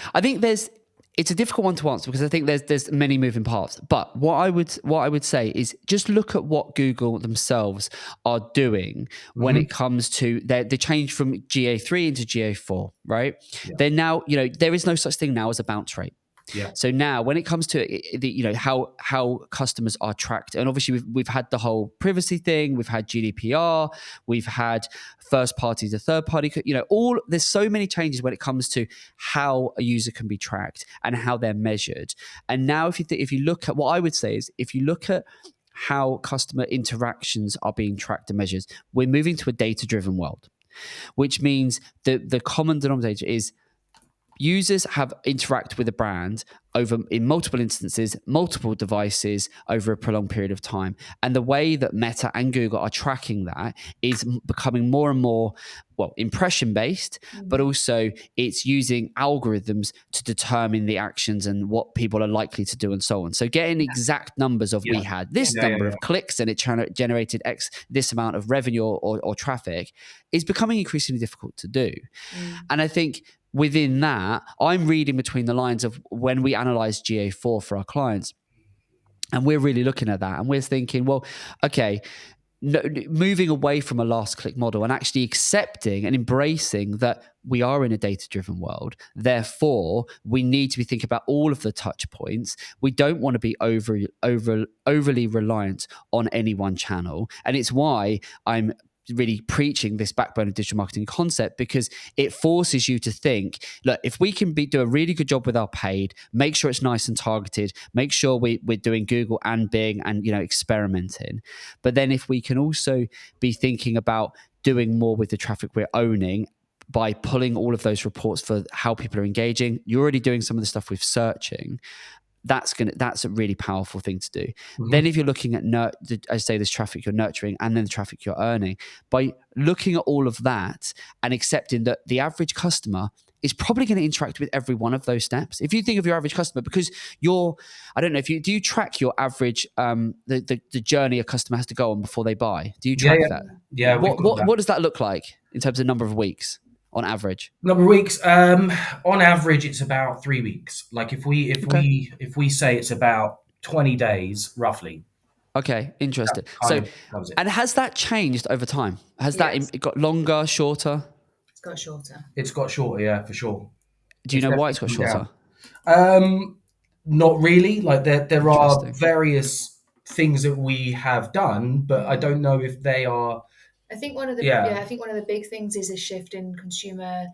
it's a difficult one to answer because I think there's many moving parts. But what I would say is just look at what Google themselves are doing when it comes to the change from GA3 into GA4, right? Yeah. They're now, there is no such thing now as a bounce rate. Yeah. So now, when it comes to how customers are tracked, and obviously we've had the whole privacy thing, we've had GDPR, we've had first party to third party, there's so many changes when it comes to how a user can be tracked and how they're measured. And now, if you look at what I would say is, if you look at how customer interactions are being tracked and measured, we're moving to a data-driven world, which means the common denominator is users have interacted with a brand over in multiple instances, multiple devices over a prolonged period of time. And the way that Meta and Google are tracking that is becoming more and more, well, impression based, but also it's using algorithms to determine the actions and what people are likely to do and so on. So getting exact numbers of we had this number of clicks and it generated X, this amount of revenue or traffic is becoming increasingly difficult to do. And I think within that, I'm reading between the lines of when we analyze GA4 for our clients, and we're really looking at that and we're thinking, well, okay, moving away from a last click model and actually accepting and embracing that we are in a data-driven world. Therefore, we need to be thinking about all of the touch points. We don't want to be overly reliant on any one channel. And it's why I'm really preaching this backbone of digital marketing concept, because it forces you to think, look, if we can do a really good job with our paid, make sure it's nice and targeted, make sure we're doing Google and Bing and, experimenting. But then if we can also be thinking about doing more with the traffic we're owning by pulling all of those reports for how people are engaging, you're already doing some of the stuff with searching. That's a really powerful thing to do. Then if you're looking at I say this traffic you're nurturing and then the traffic you're earning, by looking at all of that and accepting that the average customer is probably going to interact with every one of those steps. If you think of your average customer, because I don't know if do you track your average the journey a customer has to go on before they buy? Do you track that? Yeah. What does that look like in terms of number of weeks on average? Number of weeks, on average, it's about 3 weeks. Like if we say it's about 20 days, roughly. Okay, interesting. So, and has that changed over time? Has that got longer, shorter? It's got shorter. It's got shorter, yeah, for sure. Do you know why it's got shorter? Not really. Like there are various things that we have done, but I don't know if they are. I think one of the big things is a shift in consumer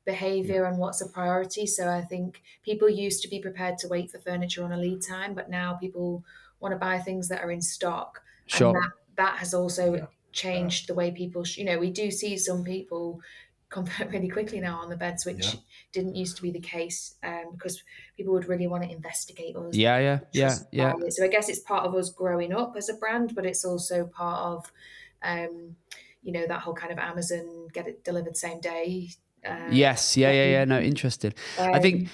behavior and what's a priority. So I think people used to be prepared to wait for furniture on a lead time, but now people want to buy things that are in stock. Sure. And that has also changed the way people, we do see some people convert really quickly now on the beds, which didn't used to be the case, because people would really want to investigate us. Yeah. So I guess it's part of us growing up as a brand, but it's also part of, that whole kind of Amazon get it delivered same day. Yes. Yeah. No, interested. I think,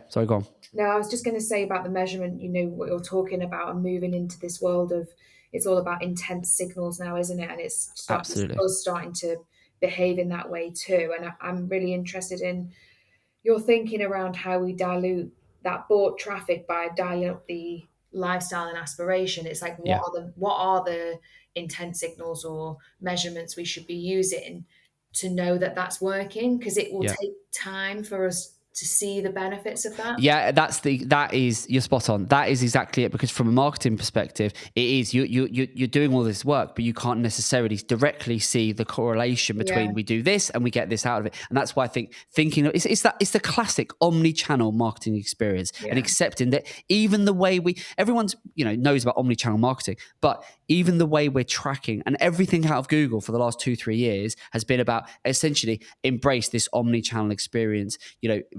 sorry, go on. No, I was just going to say about the measurement, what you're talking about and moving into this world of, it's all about intense signals now, isn't it? And it's us starting to behave in that way too. And I'm really interested in your thinking around how we dilute that bought traffic by dialing up the lifestyle and aspiration. It's like, what are the intent signals or measurements we should be using to know that that's working? Because it will take time for us to see the benefits of that. Yeah, you're spot on. That is exactly it. Because from a marketing perspective, it is you're doing all this work, but you can't necessarily directly see the correlation between we do this and we get this out of it. And that's why I think it's the classic omni-channel marketing experience, and accepting that even the way everyone's knows about omni-channel marketing, but even the way we're tracking and everything out of Google for the last 2-3 years has been about essentially embrace this omni-channel experience.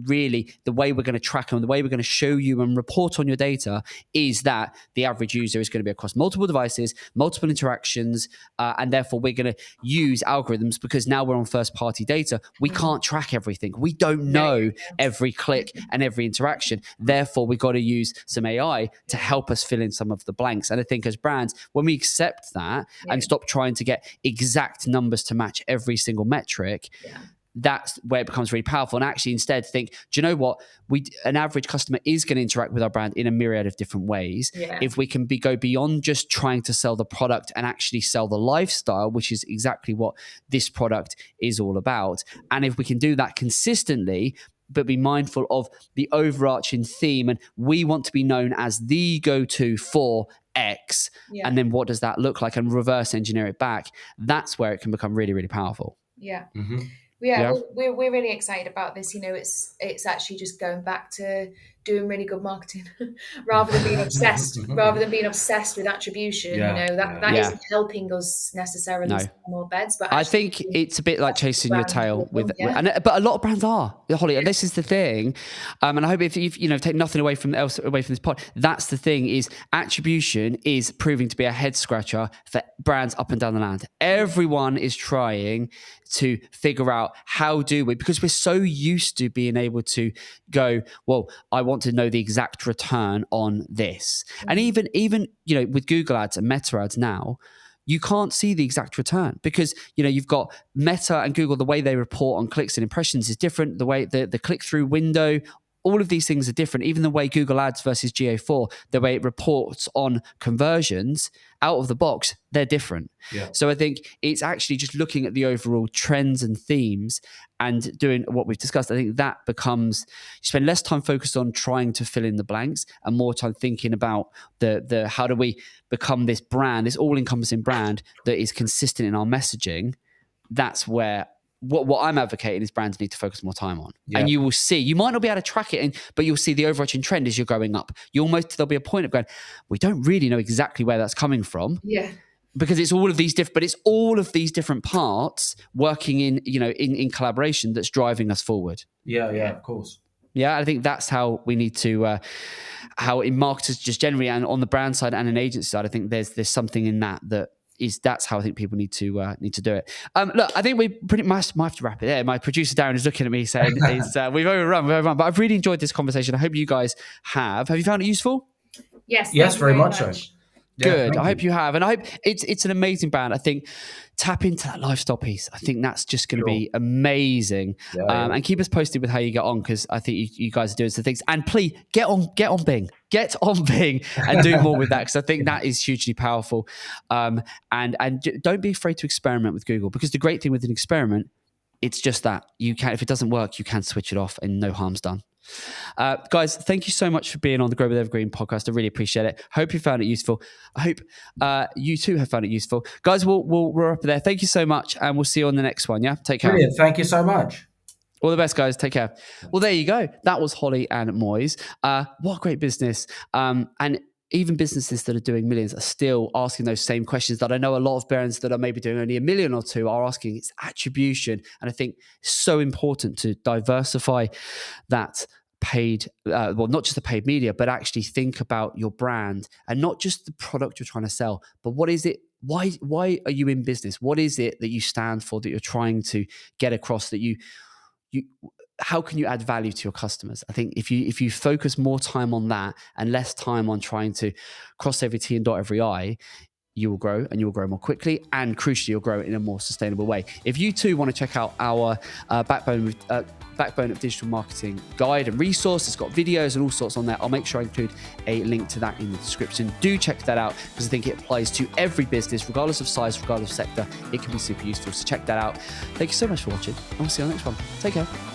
Really the way we're going to track and the way we're going to show you and report on your data is that the average user is going to be across multiple devices, multiple interactions, and therefore we're going to use algorithms, because now we're on first party data. We can't track everything. We don't know every click and every interaction. Therefore, we've got to use some AI to help us fill in some of the blanks. And I think as brands, when we accept that and stop trying to get exact numbers to match every single metric, that's where it becomes really powerful. And actually instead think, do you know what? An average customer is going to interact with our brand in a myriad of different ways. If we can go beyond just trying to sell the product and actually sell the lifestyle, which is exactly what this product is all about. And if we can do that consistently, but be mindful of the overarching theme, and we want to be known as the go-to for X, and then what does that look like, and reverse engineer it back, that's where it can become really, really powerful. We're really excited about this. It's actually just going back to doing really good marketing rather than being obsessed with attribution. That isn't helping us necessarily sell more beds, but I think it's a bit like chasing your tail but a lot of brands are, Holly, and this is the thing. And I hope if you've take nothing away from this pod, that's the thing, is attribution is proving to be a head scratcher for brands up and down the land. Everyone is trying to figure out how do we, because we're so used to being able to go, well, I want to know the exact return on this. And even with Google ads and Meta ads now, you can't see the exact return because you've got Meta and Google, the way they report on clicks and impressions is different. The way the click-through window, all of these things are different. Even the way Google Ads versus GA4, the way it reports on conversions out of the box, they're different. Yeah. So I think it's actually just looking at the overall trends and themes and doing what we've discussed. I think that becomes, you spend less time focused on trying to fill in the blanks and more time thinking about the how do we become this brand, this all-encompassing brand that is consistent in our messaging. That's where what I'm advocating is brands need to focus more time on. Yeah. And you will see, you might not be able to track it, but you'll see the overarching trend as you're going up. There'll be a point of going, we don't really know exactly where that's coming from. Yeah. Because it's all of these different parts working in collaboration that's driving us forward. Yeah, of course. Yeah, I think that's how we need to, how in marketers just generally and on the brand side and an agency side, I think there's something in that's how I think people need to do it. Look, I think we pretty much might have to wrap it there. My producer Darren is looking at me saying, "We've overrun," but I've really enjoyed this conversation. I hope you guys have. Have you found it useful? Yes, very much so. Good. I hope you have, and I hope it's an amazing brand. I think tap into that lifestyle piece. I think that's just going to be amazing. And keep us posted with how you get on, because I think you guys are doing some things. And please get on Bing and do more with that, because I think that is hugely powerful. And don't be afraid to experiment with Google, because the great thing with an experiment, it's just that you can, if it doesn't work, you can switch it off and no harm's done. Guys, thank you so much for being on the Grow with Evergreen podcast. I really appreciate it. Hope you found it useful. I hope you too have found it useful. Guys, we'll wrap up there. Thank you so much, and we'll see you on the next one. Yeah, take care. Brilliant. Thank you so much. All the best, guys. Take care. Well, there you go. That was Holly and Moyes. What a great business. And even businesses that are doing millions are still asking those same questions that I know a lot of brands that are maybe doing only $1 million or $2 million are asking. It's attribution. And I think it's so important to diversify that paid, not just the paid media, but actually think about your brand and not just the product you're trying to sell, but what is it? Why are you in business? What is it that you stand for, that you're trying to get across, that you how can you add value to your customers? I think if you focus more time on that and less time on trying to cross every T and dot every I, you will grow, and you will grow more quickly, and crucially, you'll grow in a more sustainable way. If you too want to check out our Backbone of Digital Marketing guide and resource, it's got videos and all sorts on there. I'll make sure I include a link to that in the description. Do check that out, because I think it applies to every business, regardless of size, regardless of sector. It can be super useful, so check that out. Thank you so much for watching, and we'll see you on the next one. Take care.